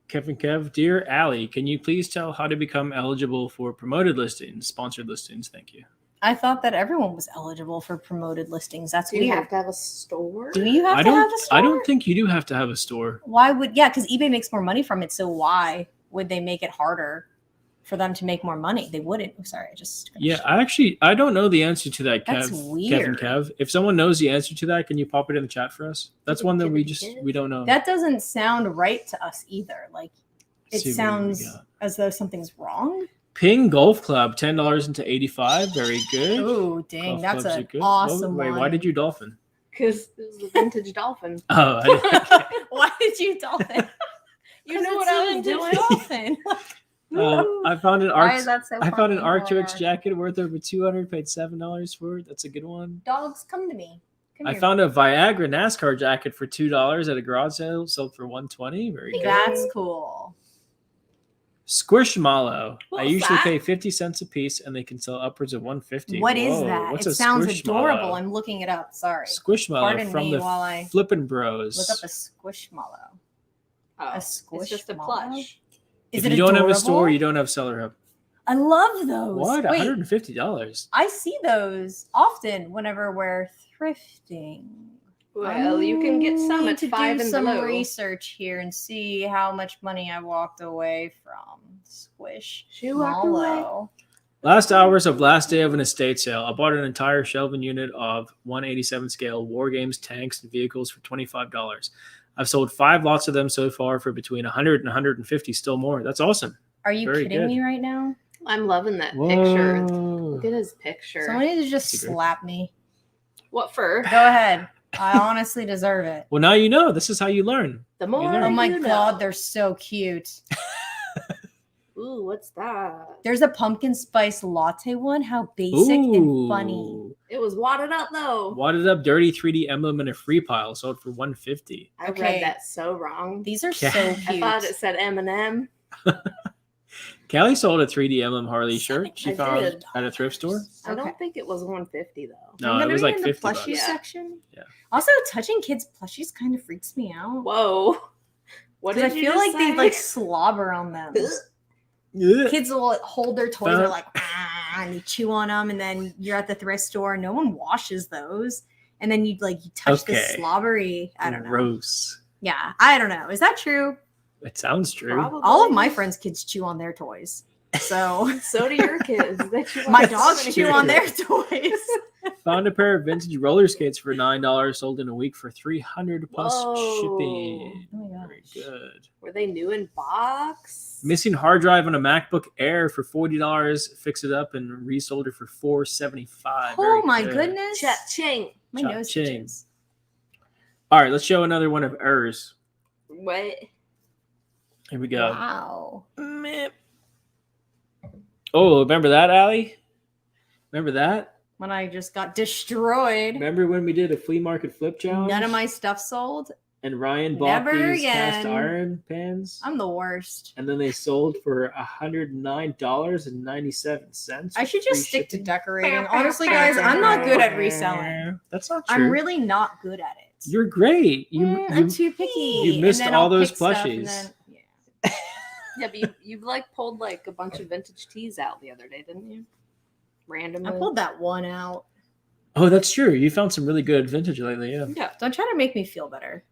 Kevin Kev, dear Allie, can you please tell how to become eligible for promoted listings, sponsored listings? Thank you. I thought that everyone was eligible for promoted listings. That's Do you weird. have to have a store? Do you have I to don't. have a store? I don't think you do have to have a store. Why would? Yeah, because eBay makes more money from it. So why would they make it harder for them to make more money? They wouldn't. Oh, sorry, I just. Yeah, I don't know the answer to that, Kev. That's Kevin weird. Kev. If someone knows the answer to that, can you pop it in the chat for us? That's one that we don't know. That doesn't sound right to us either. Like it See what we sounds got. as though something's wrong. Ping Golf Club, $10 into 85. Very good. Oh, dang, Golf that's clubs are an good. awesome Wait, one. why did you dolphin? Because it was a vintage dolphin. Oh, I didn't- Why did you dolphin? You know what I was doing? Dolphin. I found an Why is that so I found an funny? Arc'teryx jacket worth over $200. Paid $7 for it. That's a good one. Dogs, come to me. Come I here. found a Viagra NASCAR jacket for $2 at a garage sale. Sold for $120. Very good. That's cool. Squishmallow. I What's usually that? pay 50 cents a piece, and they can sell upwards of $150. What is Whoa, that? what's It a sounds Squishmallow? adorable. I'm looking it up. Sorry. Squishmallow Pardon from me the while I Flippin' Bros. look up a squishmallow. Oh, A it's just a squishmallow? plush. Is if it you don't have a adorable? store, you don't have Seller Hub. I love those. What? Wait, $150. I see those often whenever we're thrifting. Well, you can get some need at to 5 do and some below. research here and see how much money I walked away from. Squish. She walked away. Mallow. Last hours of last day of an estate sale. I bought an entire shelving unit of 187 scale war games, tanks, and vehicles for $25. I've sold 5 lots of them so far for between 100 and 150, still more. That's awesome. Are you Very kidding good. me right now? I'm loving that picture. Whoa. Look at his picture. Someone needs to just That's a great- slap me. What for? Go ahead. I honestly deserve it. Well, now you know. This is how you learn. The more learn. Oh my you know. god, they're so cute. Ooh, what's that? There's a pumpkin spice latte one. How basic and funny. It was wadded up though. Wadded up dirty 3D emblem in a free pile sold for $150. I Okay. read that so wrong. These are Yeah. so I cute. thought it said M&M. Callie sold a 3D emblem Harley shirt she I found did. at a thrift store. I Okay. don't think it was 150 though. No, I'm it gonna was be like in the 50 plushie bucks. Yeah. section. Yeah. Also, touching kids' plushies kind of freaks me out. Whoa. What Because did I you feel just like they say? like slobber on them. Yeah. Kids will hold their toys, they're like, ah, and you chew on them, and then you're at the thrift store, no one washes those, and then you touch the Okay. slobbery. I don't know. Gross. Yeah, I don't know. Is that true? It sounds true. Probably. All of my friends' kids chew on their toys, so So do your kids. They chew on my so dogs many chew on things. their toys. Found a pair of vintage roller skates for $9, sold in a week for $300 plus Whoa. shipping. Oh my Very gosh. good. Were they new in box? Missing hard drive on a MacBook Air for $40. Fix it up and resold it for $475. Oh Very my good. goodness. Cha-ching. My Cha-ching. nose itches. All right, let's show another one of hers. What? Here we go. Wow. Meh. Oh, remember that, Allie? Remember that? When I just got destroyed. Remember when we did a flea market flip challenge? None of my stuff sold. And Ryan bought Never these cast again. iron pans. I'm the worst. And then they sold for $109.97. I should with free just stick to shipping. decorating. Honestly, guys, I'm not good at reselling. That's not true. I'm really not good at it. You're great. I'm too picky. you missed And then all I'll those pick stuff and plushies. then- yeah. Yeah, but you like pulled like a bunch of vintage teas out the other day, didn't you? Randomly. I pulled that one out. Oh, that's true. You found some really good vintage lately. Yeah. Yeah. Don't try to make me feel better.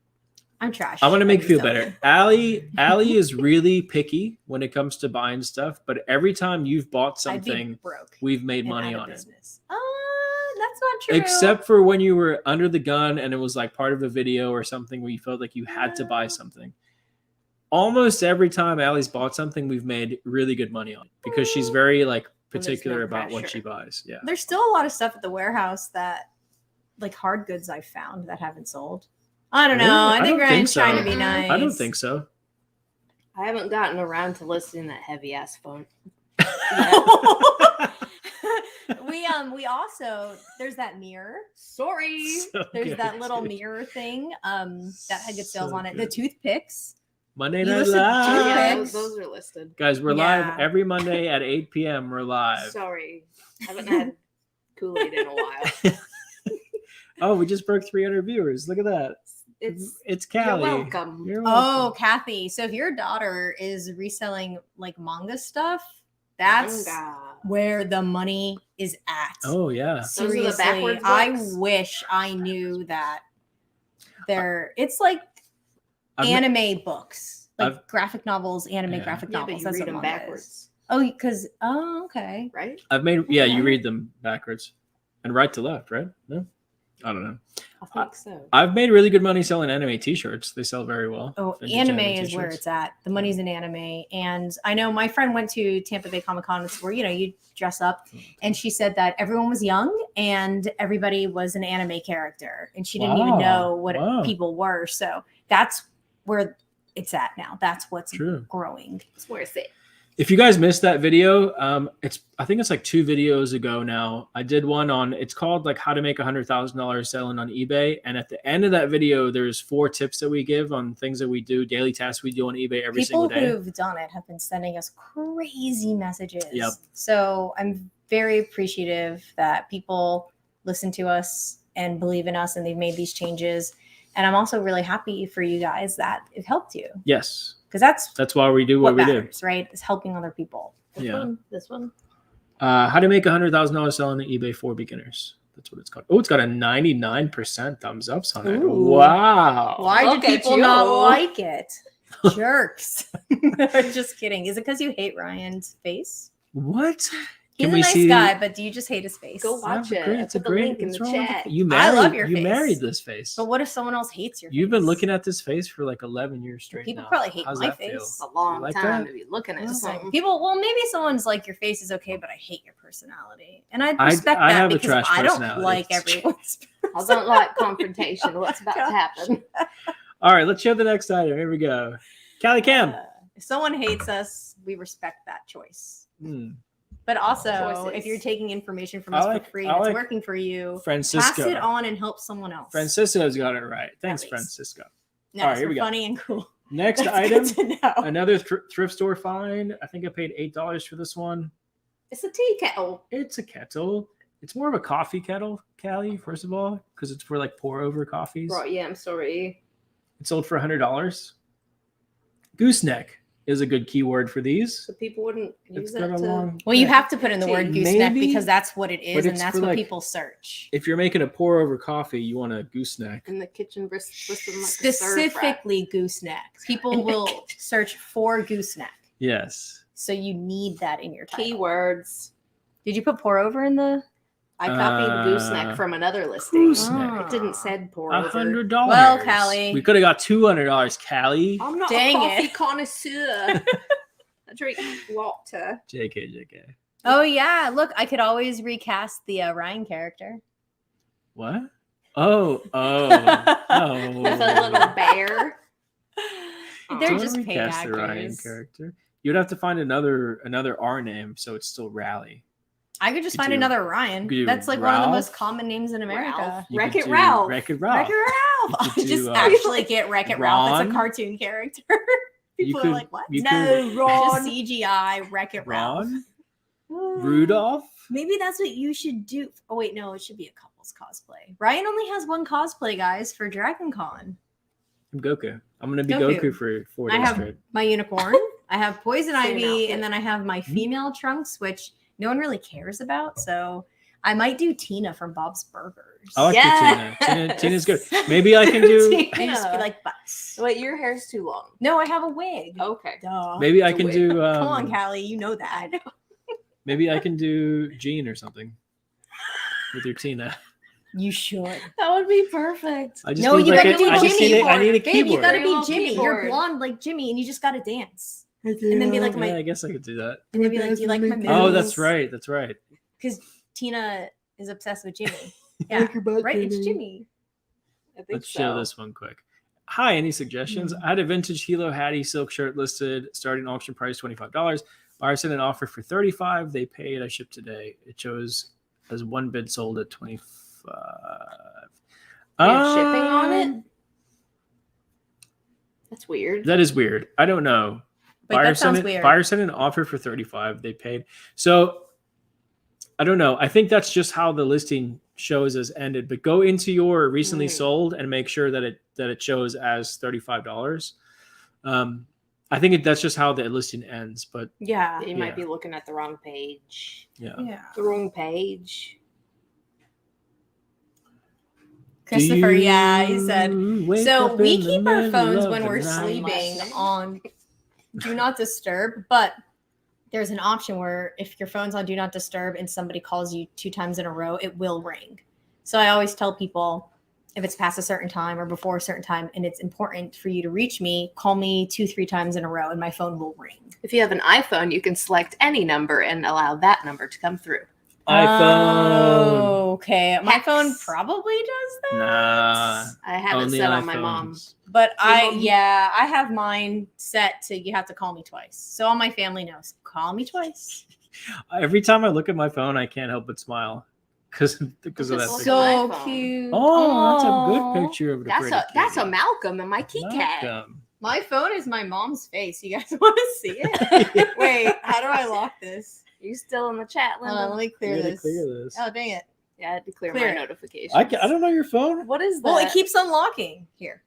I'm trash. I want to at make you feel reselling. better. Allie is really picky when it comes to buying stuff, but every time you've bought I'd be something, broke. we've made and money out of on it. business. That's not true. Except for when you were under the gun and it was like part of a video or something where you felt like you had to buy something. Almost every time Allie's bought something, we've made really good money on it because she's very like there's particular no about what pressure. she buys. Yeah. There's still a lot of stuff at the warehouse that, like hard goods, I've found that haven't sold. I don't know. Really? I I think don't think Ryan's trying so. to be nice. I don't think so. I haven't gotten around to listening to that heavy ass phone. we also there's that mirror. Sorry. So There's good, that little dude. mirror thing that had good sales So on it. good. The toothpicks. Monday You Night listen to Live. Yeah, Toothpicks. those are listed. Guys, we're Yeah. live every Monday at 8 p.m. We're live. Sorry. Haven't had Kool-Aid in a while. Oh, we just broke 300 viewers. Look at that. It's Callie. you're welcome. You're Oh, welcome. Kathy. So if your daughter is reselling like manga stuff, that's Manga. where the money is at. Oh, yeah. Those are the Seriously, backwards I books? wish I knew that. It's like I've ma- anime books, like I've- graphic novels, anime Yeah. graphic Yeah, but novels. you That's read what them manga is. backwards, Okay. right? I've made, yeah, you Okay. read them backwards and right to left, right? No? I don't know. I think so. I've made really good money selling anime t-shirts. They sell very well. Oh, Vintage anime is where t-shirts. it's at. The money's in anime. And I know my friend went to Tampa Bay Comic Con. It's where, you dress up. And she said that everyone was young and everybody was an anime character. And she didn't even know what Wow. people were. So that's where it's at now. That's what's True. growing. That's where it's at. If you guys missed that video, I think it's like 2 videos ago now. I did one on, it's called like how to make $100,000 selling on eBay. And at the end of that video, there's 4 tips that we give on things that we do, daily tasks we do on eBay every People single day. who've done it have been sending us crazy messages. Yep. So I'm very appreciative that people listen to us and believe in us and they've made these changes. And I'm also really happy for you guys that it helped you. Yes. Because that's That's why we do what what we do. matters, right? Is helping other people. This Yeah. one, this one. How to make $100,000 selling on eBay for beginners. That's what it's called. Oh, it's got a 99% thumbs ups on it. Ooh. Wow. Why Look did at people you. not like it? Jerks. Just kidding. Is it because you hate Ryan's face? What? He's Can a we nice see? guy, but do you just hate his face? Go watch it. It's I a put the great. link in what's the wrong with chat. it? You I married. love your you face. married this face. But what if someone else hates your face? You've been looking at this face for like 11 years straight. People now. probably hate How's my that feel? face. A long like time that? to be looking at Listen, something. people, well, maybe someone's like, your face is okay, but I hate your personality. And I I respect that have a because trash I don't personality. like everyone's I don't like confrontation. What's about to happen? All right, let's show the next item. Here we go. Callie Cam. If someone hates us, we respect that choice. Hmm. But also, Choices. if you're taking information from I us like- for free I and it's like working for you, Francisco. pass it on and help someone else. Francisco's got it right. Thanks, least. Francisco. Nice, All right, here we we're go. funny and cool. Next That's item. good to know. Another thrift store find. I think I paid $8 for this one. It's a tea kettle. It's a kettle. It's more of a coffee kettle, Callie, first of all, because it's for like pour over coffees. Right, yeah, I'm sorry. It sold for $100. Gooseneck is a good keyword for these. So people wouldn't It's use got that a to... long. Well, you have to put in the Tea. word gooseneck Maybe, because that's what it is, but and it's that's for, what like- people search. If you're making a pour over coffee, you want a gooseneck. In the kitchen, twisting like a stir fry. Specifically gooseneck. People will search for gooseneck. Yes. So you need that in your title. Keywords. Did you put pour over in the? I copied gooseneck from another listing. Gooseneck. It didn't said pour over. $100. Well, Callie. We could have got $200, Callie. I'm not Dang a coffee it. connoisseur. I drink water. JK. Oh yeah, look, I could always recast the Ryan character. What? Oh. Oh. With a little bear. They're Don't just paid recast the Ryan actors. character. You'd have to find another R name, so it's still Rally. I could just Could find do- another could Ryan. do That's like one of the most Ralph. common names in America. Ralph. You Wreck could It do Ralph. Wreck-It Ralph. Wreck-It Ralph. You could I just do, actually get Wreck-It Ralph. It's Ron. a cartoon character. People could- are like, what? you No, could- Ron. Just CGI Wreck-It Ralph. Ron? Rudolph? Maybe that's what you should do. Oh wait, no, it should be a couple's cosplay. Ryan only has one cosplay, guys, for Dragon Con. I'm Goku. I'm gonna be Goku. Goku for 4 I days have straight. my unicorn. I have Poison Same Ivy, outfit. and then I have my Hmm. female Trunks, which no one really cares about. So I might do Tina from Bob's Burgers. I like Yes. your Tina. Tina's good. Maybe I can do. I just be like, butts. Wait, your hair's too long. No, I have a wig. Okay. Duh. Maybe I It's a can wig. do. Come on, Callie, you know that. Maybe I can do Jean or something with your Tina. You should. That would be perfect. I just No, need you like gotta a- do I just Jimmy. need a- I need a Babe, you keyboard. gotta Very well be Jimmy. keyboard. You're blonde like Jimmy, and you just gotta dance. And then be like Yeah, my, I guess I could do that. and then be like, do you like my moves? Oh, that's right. That's right. Because Tina is obsessed with Jimmy. Yeah, right. It's Jimmy. I think Let's show this one quick. Hi, any suggestions? I had a vintage Hilo Hattie silk shirt listed, starting auction price $25. Buyer sent an offer for $35. They paid. I shipped today. It shows as one bid sold at $25. They have shipping on it? That's weird. That is weird. I don't know. Wait, that sounds weird. Buyer sent an offer for $35. They paid. So I don't know. I think that's just how the listing shows as ended. But go into your recently sold and make sure that it shows as $35. I think that's just how the listing ends. But Yeah. You Yeah. might be looking at the wrong page. yeah. Yeah. The wrong page. Christopher, yeah, he said. Wake So up we in the keep our middle phones of when the we're night. sleeping on Do Not Disturb, but there's an option where if your phone's on Do Not Disturb and somebody calls you 2 times in a row, it will ring. So I always tell people if it's past a certain time or before a certain time and it's important for you to reach me, call me 2-3 times in a row and my phone will ring. If you have an iPhone, you can select any number and allow that number to come through. iPhone. Oh, okay. My Hex. phone probably does that. Nah. I have it Only set on my mom. iPhones. But Mom. I have mine set to you have to call me twice. So all my family knows. Call me twice. Every time I look at my phone, I can't help but smile because of that. Just thing. look So at my phone. cute. Oh, that's a Aw. good picture of the pretty That's a kitty. Malcolm and my kitty cat. Malcolm. My phone is my mom's face. You guys want to see it? Wait, how do I lock this? You still in the chat, Hold Linda? on, let me You clear gotta this. clear this. Oh, dang it. Yeah, I had to clear Clear my it. notifications. I don't know your phone. What is that? Well, it keeps unlocking. Here.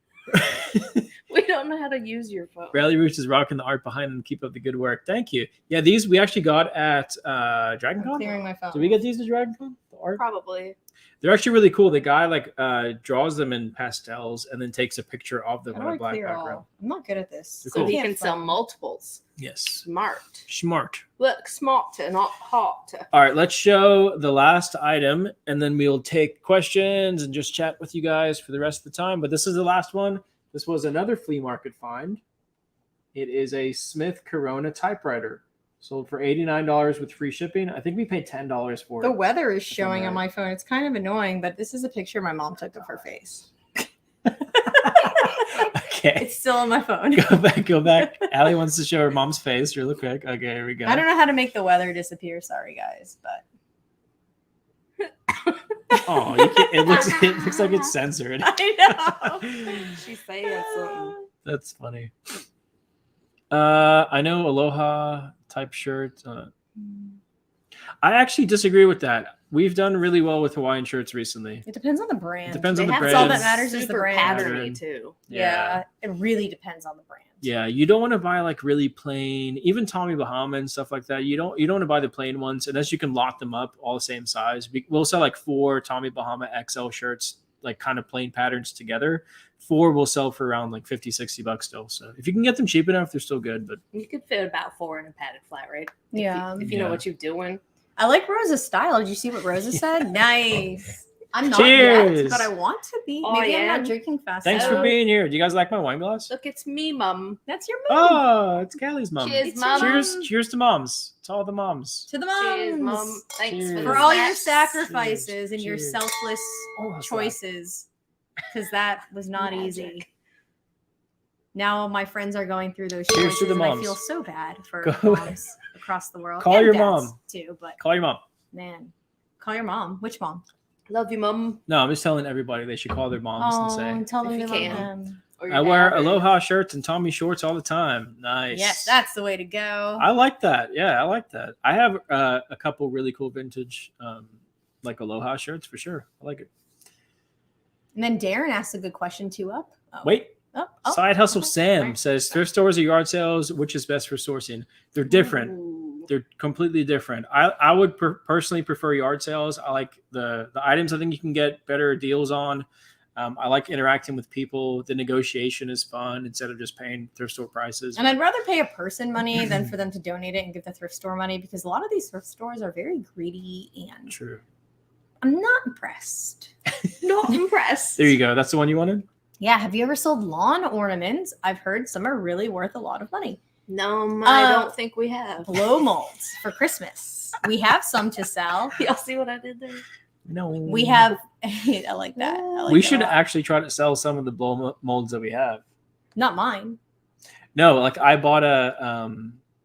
We don't know how to use your phone. Ralli Roots is rocking the art behind them. Keep up the good work. Thank you. Yeah, these we actually got at I'm DragonCon. clearing my phone. Did we get these at DragonCon? The art. Probably. They're actually really cool. The guy like draws them in pastels and then takes a picture of them How do on I a black clear background. all? I'm not good at this. They're So cool. he Can't can sell find- multiples. Yes. Smart. Look, smarter, not hotter. All right, let's show the last item and then we'll take questions and just chat with you guys for the rest of the time. But this is the last one. This was another flea market find. It is a Smith Corona typewriter. Sold for $89 with free shipping. I think we paid $10 for The it. weather is showing right. on my phone. It's kind of annoying, but this is a picture my mom took of her face. Okay. It's still on my phone. Go back. Allie wants to show her mom's face really quick. Okay, here we go. I don't know how to make the weather disappear. Sorry, guys, but Oh, it looks like it's censored. I know. She's saying something. That's funny. I know Aloha type shirt. I actually disagree with that. We've done really well with Hawaiian shirts recently. It depends on the brand. It depends on They the have brand. all that matters is the super brand. patterny too. Yeah, it really depends on the brand. Yeah, you don't want to buy like really plain, even Tommy Bahama and stuff like that. You don't want to buy the plain ones unless you can lock them up all the same size. We'll sell like 4 Tommy Bahama XL shirts, like kind of plain patterns together. 4 will sell for around like $50-$60 still. So if you can get them cheap enough, they're still good. But You could fit about 4 in a padded flat, right? Yeah. If you know what you're doing. I like Rosa's style. Did you see what Rosa said? Nice. I'm not Cheers. yet, but I want to be. Oh, Maybe I'm yeah? not drinking fast. thanks for enough. being here. Do you guys like my wine glass? Look, it's me, mum. That's your mom. Oh, it's Callie's mom. Cheers, It's your mum. Cheers to moms. To all the moms. To the moms. Cheers, mum. Thanks Cheers. for, For the all your snacks. sacrifices and your Cheers. selfless Oh, choices, because that was not Magic. easy. Now my friends are going through those Cheers choices, to the and I moms. feel so bad for Go- moms across the world. Call and your dads, mom. too. But Call your mom. man, call your mom. Which mom? Love you, mum. No, I'm just telling everybody they should call their moms and say, tell them If to you love can. them. Or your I wear dad. Aloha shirts and Tommy shorts all the time. Nice. Yes, that's the way to go. I like that. Yeah, I like that. I have a couple really cool vintage like Aloha shirts for sure. I like it. And then Darren asked a good question too. Up. Oh. Wait. Oh, Side Hustle okay. Sam Right. says thrift stores or yard sales, which is best for sourcing? They're different. Ooh. They're completely different. I would personally prefer yard sales. I like the items I think you can get better deals on. I like interacting with people. The negotiation is fun instead of just paying thrift store prices. And I'd rather pay a person money than for them to donate it and give the thrift store money, because a lot of these thrift stores are very greedy and True. I'm not impressed. Not impressed. There you go. That's the one you wanted? Yeah. Have you ever sold lawn ornaments? I've heard some are really worth a lot of money. No, I don't think we have. Blow molds for Christmas. We have some to sell. Y'all see what I did there? No. We have, I like that. I like We that a should lot. actually try to sell some of the blow molds that we have. Not mine. No, like I bought a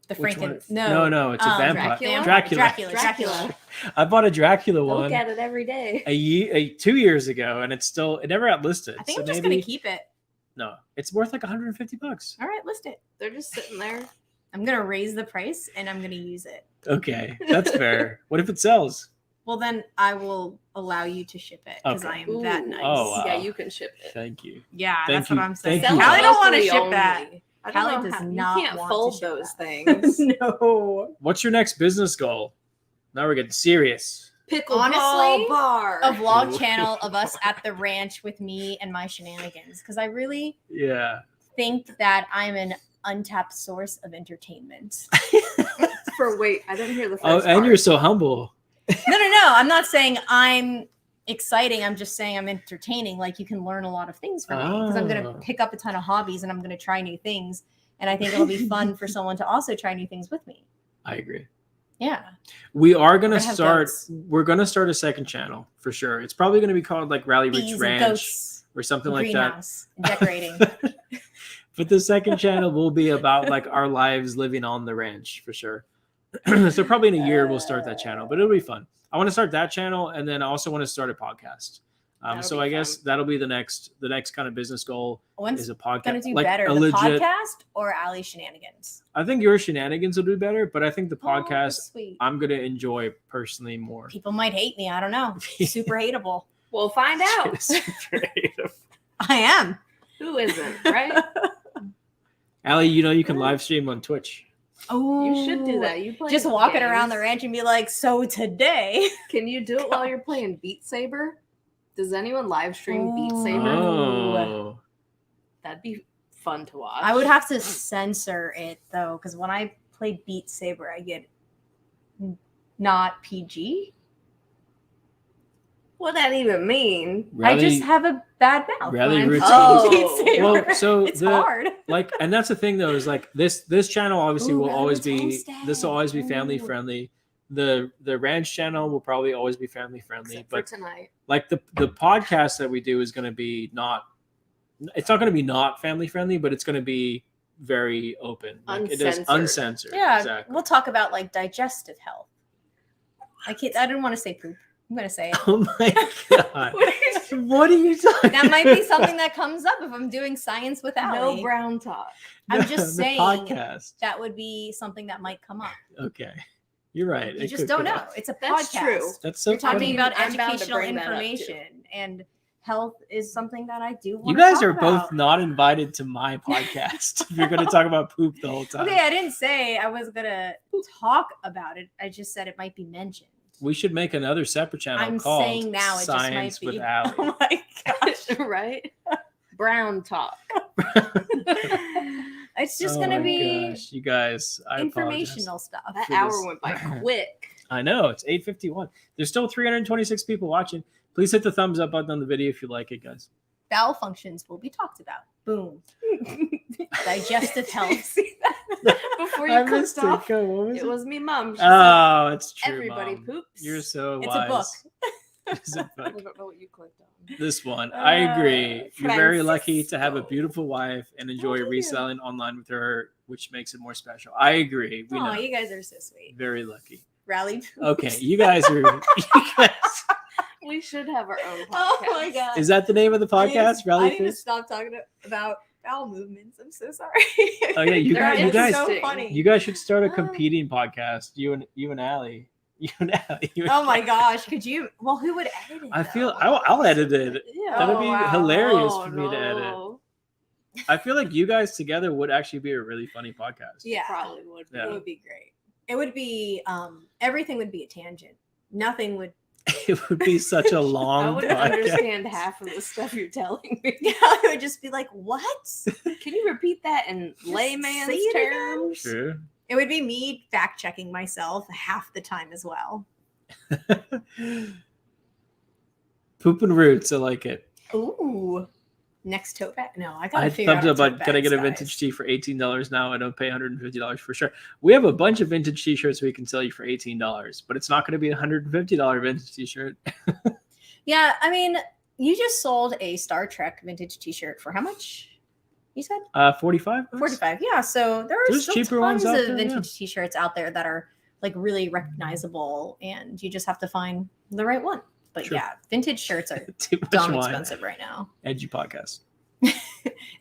The which Franken. one? No. No, it's a vampire. Dracula? Dracula. I bought a Dracula Look one at it every day. 2 years ago, and it never got listed. I think So I'm just maybe- gonna keep it. No, it's worth like $150. All right, list it. They're just sitting there. I'm gonna raise the price and I'm gonna use it. Okay, that's fair. What if it sells? Well, then I will allow you to ship it because Okay. I am that nice. Oh, wow. Yeah, you can ship it. Thank you. Yeah, Thank that's you. what I'm saying. Thank you. Callie don't want to Locally ship that. only. I don't Callie know does how- not You can't want to fold ship those that. things. No. What's your next business goal? Now we're getting serious. Pickleball Honestly, bar. A vlog channel of us at the ranch with me and my shenanigans, because I really Yeah. think that I'm an untapped source of entertainment. Wait, I didn't hear the first Oh, and part. you're so humble. No. I'm not saying I'm exciting. I'm just saying I'm entertaining. Like, you can learn a lot of things from me because I'm going Oh. to pick up a ton of hobbies and I'm going to try new things. And I think it'll be fun for someone to also try new things with me. I agree. Yeah. We are gonna I have start. goats. We're gonna start a second channel for sure. It's probably gonna be called like Ralli Roots Bees and Ranch goats, or something like that. greenhouse, and decorating. But the second channel will be about like our lives living on the ranch for sure. So probably in a year we'll start that channel, but it'll be fun. I want to start that channel, and then I also want to start a podcast. That'll So be I guess fun. that'll be the next kind of business goal One's is a podcast. going to do like better, a the legit. podcast or Allie's shenanigans? I think your shenanigans will do better, but I think the Oh, podcast sweet. I'm gonna enjoy personally more. People might hate me. I don't know. Super hateable. We'll find out. Super creative. I am. Who isn't, right? Allie, you know you can live stream on Twitch. Oh, You should do that. You play Just walking around the games. ranch and be like, so today. Can you do it while you're playing Beat Saber? Does anyone live stream Beat Oh. Saber? Oh. That'd be fun to watch. I would have to censor it though, because when I play Beat Saber, I get not PG. What that even mean? I just have a bad mouth. Ralli when I'm Roots. playing Oh. Beat Saber. Well, so it's the- hard. Like, and that's the thing though, is like this channel obviously Ooh, will Ralli always Roots be Homestead. this will always be family Ooh. friendly. The ranch channel will probably always be family friendly, Except for but tonight. like the podcast that we do is going to be it's not going to be not family friendly, but it's going to be very open. Like it is Uncensored. uncensored. Yeah, Exactly. we'll talk about like digestive health. I didn't want to say poop. I'm gonna say it. Oh my god. What are you talking That might be something that comes up if I'm doing science with No Allie. brown talk. I'm just the saying podcast. that would be something that might come up. Okay. You're right. You It just could don't come know. up. It's a That's podcast. true. That's so You're talking funny. about I'm bound to educational bring that up, too. information, and health is something that I do. You wanna guys talk are about. both not invited to my podcast if you're going to talk about poop the whole time. Okay, I didn't say I was gonna talk about it. I just said it might be mentioned. We should make another separate channel I'm called saying now it Science just might be. with Allie. Oh my gosh. Right? Brown talk. It's just Oh gonna my be gosh, you guys. I informational apologize. stuff. That For hour this. went by quick. I know it's 8:51. There's still 326 people watching. Please hit the thumbs up button on the video if you like it, guys. Bowel functions will be talked about. Boom. Digestive health. See that? Before you missed clicked off, Go, what was it was me, Mom. She Oh, it's said, true. everybody Mom. poops. You're so It's wise. a book. It's a I book. don't know what you clicked on. This one, I agree. You're very lucky to have a Francisco. beautiful wife and enjoy thank you. reselling online with her, which makes it more special. I agree. We Oh, know. you guys are so sweet. Very lucky. Ralli. Okay, you guys are. You guys, We should have our own podcast. Oh my god. is that the name of the podcast? I Rally need to Fist? stop talking about bowel movements. I'm so sorry. Oh yeah, you They're guys, you It's guys, so interesting. funny. you guys should start a Oh. competing podcast. You and Allie. You and Allie. You and Oh my Allie. gosh, could you? Well, who would edit it? I feel though? I'll edit it. Yeah. That'd be hilarious for me to edit. no. I feel like you guys together would actually be a really funny podcast. Yeah, Probably would. Be. Yeah. it would be great. It would be everything would be a tangent. Nothing would. It would be such a I long wouldn't podcast. understand half of the stuff you're telling me. It would just be like, what? Can you repeat that in layman's say it again. terms? Sure. It would be me fact checking myself half the time as well. Pooping roots, I like it. Ooh, next tote bag. No, I gotta I figure thumbs out. up. tote But can I get a bags, vintage guys. tee for $18 now? I don't pay $150 for sure. We have a bunch of vintage t-shirts we can sell you for $18, but it's not going to be a $150 vintage t-shirt. Yeah, I mean, you just sold a Star Trek vintage T-shirt for how much? You said 45. 45. Yeah, so there are There's still cheaper ones tons out of there, vintage T-shirts out there that are like really recognizable, and you just have to find the right one. But Sure. yeah, vintage shirts are Too much dumb wine. expensive right now. Edgy podcast.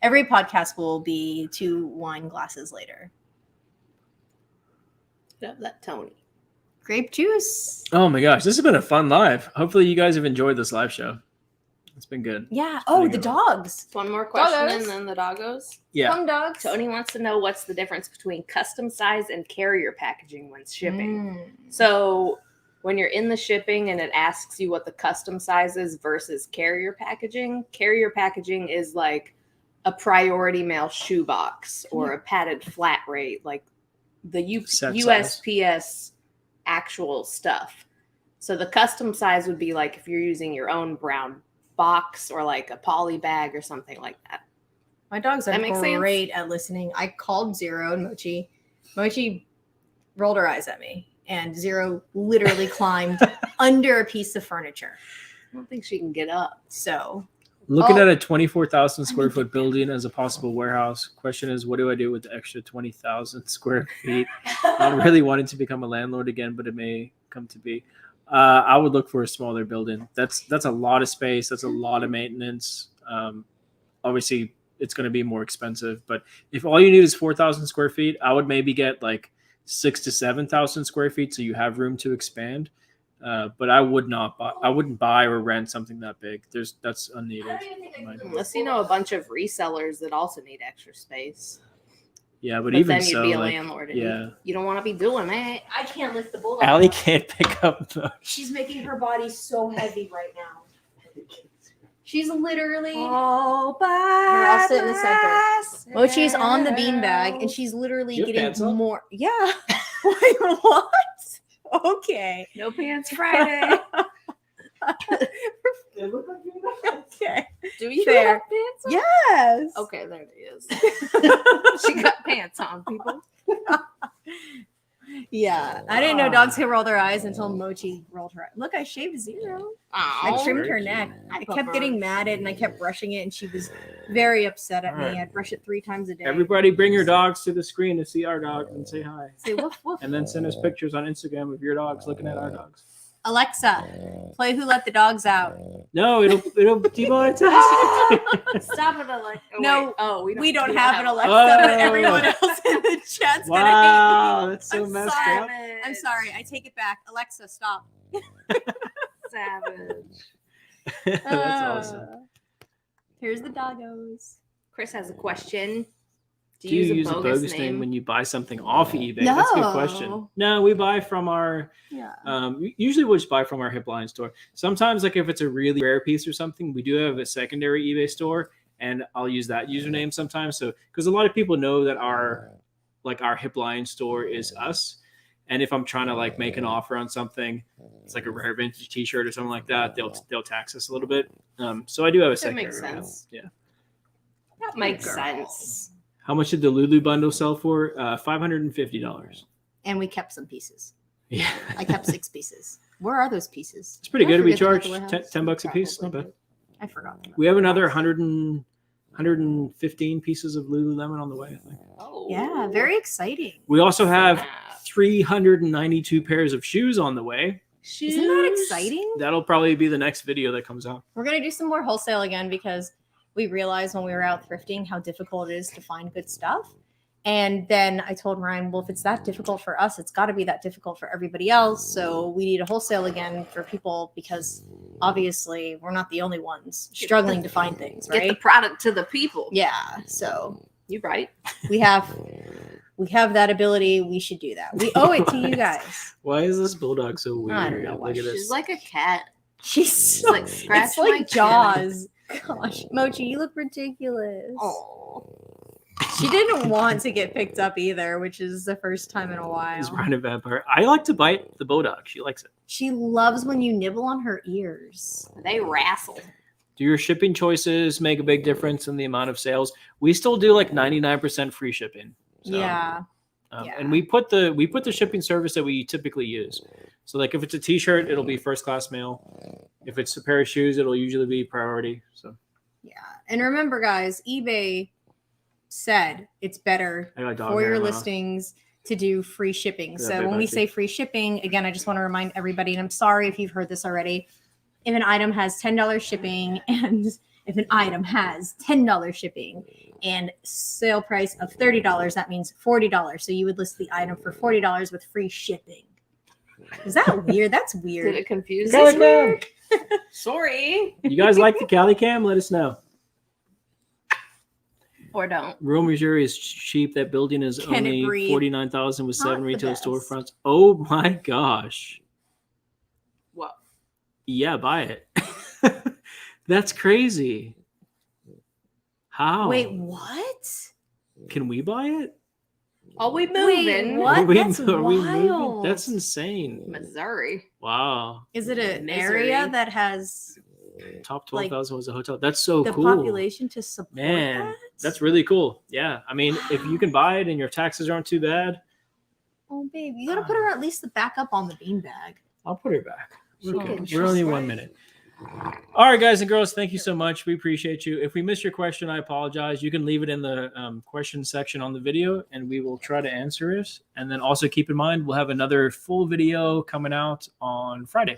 Every podcast will be 2 wine glasses later. Love that Tony. Grape juice. Oh my gosh, this has been a fun live. Hopefully you guys have enjoyed this live show. It's been good. Yeah. pretty Oh, the good. dogs. One more question Doggos. and then the doggos. Yeah. Fun dogs. Tony wants to know what's the difference between custom size and carrier packaging when shipping. Mm. So when you're in the shipping and it asks you what the custom size is versus carrier packaging is like a priority mail shoebox or a padded flat rate, like the Set size. USPS actual stuff. So the custom size would be like if you're using your own brown box or like a poly bag or something like that. My dogs are That makes sense. great at listening. I called Zero and Mochi. Mochi rolled her eyes at me, and Zero literally climbed under a piece of furniture. I don't think she can get up. So Looking Oh. at a 24,000 square foot building as a possible warehouse. Question is, what do I do with the extra 20,000 square feet? I'm really wanting to become a landlord again, but it may come to be. I would look for a smaller building. That's a lot of space. That's a lot of maintenance. Obviously, it's going to be more expensive. But if all you need is 4,000 square feet, I would maybe get like 6,000 to 7,000 square feet, so you have room to expand. But I wouldn't buy or rent something that big. That's unneeded. Unless you know a bunch of resellers that also need extra space. Yeah, but But even then you'd so, be a like, landlord. And yeah. you don't want to be doing that. I can't lift the bulldog. Allie can't pick up the. She's making her body so heavy right now. She's literally. Oh, but Here, I'll sit in the center. Mochi's on the beanbag, and she's literally You have pants on? getting more. Yeah. Wait, what? Okay. No pants Friday. Okay. Do you Fair. have pants on? Yes. Okay, there it is. She got pants on, people. Yeah. I didn't know dogs could roll their eyes until Mochi rolled her eyes. Look, I shaved zero. I Oh, trimmed very her cute. neck. I Pupper. kept getting mad at it, and I kept brushing it, and she was very upset at me. Alright. I'd brush it 3 times a day. Everybody, bring your dogs to the screen to see our dogs and say hi, Say woof woof. and then send us pictures on Instagram of your dogs looking at our dogs. Alexa, play Who Let the Dogs Out. No, it'll demonetize. Stop it, Alexa. Oh, No, wait. Oh, We don't have an Alexa, Oh. but everyone else in the chat's gonna Wow, hate me. that's so I'm messed sorry. up. I'm sorry. I take it back. Alexa, stop. Savage. That's awesome. Here's the doggos. Chris has a question. Do you use a bogus name when you buy something off eBay? No. That's a good question. No, we buy from our. Yeah. Usually we'll just buy from our hip line store. Sometimes, like if it's a really rare piece or something, we do have a secondary eBay store, and I'll use that username sometimes. So because a lot of people know that our hip line store is us, and if I'm trying to like make an offer on something, it's like a rare vintage T-shirt or something like that, they'll tax us a little bit. So I do have a That secondary. makes one. sense. Yeah. That makes sense. How much did the Lulu bundle sell for? $550. And we kept some pieces. Yeah. I kept 6 pieces. Where are those pieces? It's pretty Did I good. We forget them at charge the warehouse? $10 a piece. Not bad. Probably. I forgot. We have another 115 pieces of Lululemon on the way, I think. Oh. Yeah, very exciting. We also have 392 pairs of shoes on the way. Isn't that exciting? That'll probably be the next video that comes out. We're gonna do some more wholesale again because we realized when we were out thrifting how difficult it is to find good stuff. And then I told Ryan, well, if it's that difficult for us, it's got to be that difficult for everybody else. So we need a wholesale again for people because obviously we're not the only ones struggling to find things, Get the right? product to the people. Yeah. So You're right. we have that ability. We should do that. We owe it to you guys. Why is this bulldog so weird? I don't know why. Look at this. She's like a cat. She's so, like, scratch it's like my Jaws. Gosh, Mochi, you look ridiculous. Oh. She didn't want to get picked up either, which is the first time in a while. He's running a vampire. I like to bite the bulldog. She likes it. She loves when you nibble on her ears. They wrestle. Do your shipping choices make a big difference in the amount of sales? We still do like 99% free shipping. So, Yeah. And we put the shipping service that we typically use. So like if it's a t-shirt, it'll be first class mail. If it's a pair of shoes, it'll usually be priority. So Yeah. And remember, guys, eBay said it's better I got dog for hair your in my mouth. listings to do free shipping. Yeah, So big when we monkey. say free shipping, again, I just want to remind everybody, and I'm sorry if you've heard this already, if an item has $10 shipping and if an item has $10 shipping and sale price of $30, that means $40. So you would list the item for $40 with free shipping. Is that weird? That's Did weird. it confuse Cali you? Cam. Sorry. You guys like the Cali Cam? Let us know. Or don't. Real Missouri is cheap. That building is Can it only breathe? 49,000 with Not 7 the retail best. storefronts. Oh my gosh. What? Yeah, buy it. That's crazy. How? Wait, what? Can we buy it? Are we Wait, moving? what? Are we, That's are we moving? wild. That's insane. Missouri. Wow. Is it an Misery. area that has Top Like, 12,000 was a hotel. That's so the cool. population to support Man, that? that's really cool. Yeah. I mean, if you can buy it and your taxes aren't too bad, Oh, babe, you gotta put her at least the back up on the beanbag. I'll put her back. She We're, can good. We're only trust 1 me. minute. All right, guys and girls, thank you so much. We appreciate you. If we missed your question, I apologize. You can leave it in the question section on the video, and we will try to answer it. And then also keep in mind, we'll have another full video coming out on Friday,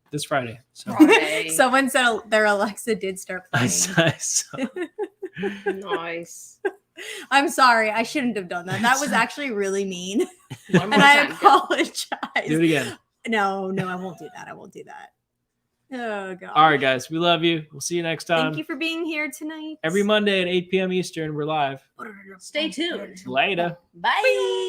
this Friday. So Friday. Someone said their Alexa did start I playing. saw. Nice. I'm sorry, I shouldn't have done that. That was actually really mean, One more and I time. Do it apologize. again. No, I won't do that. I won't do that. Oh god. All right, guys, we love you. We'll see you next time. Thank you for being here tonight. Every Monday at 8 p.m. Eastern, we're live. Stay tuned. Later. Bye.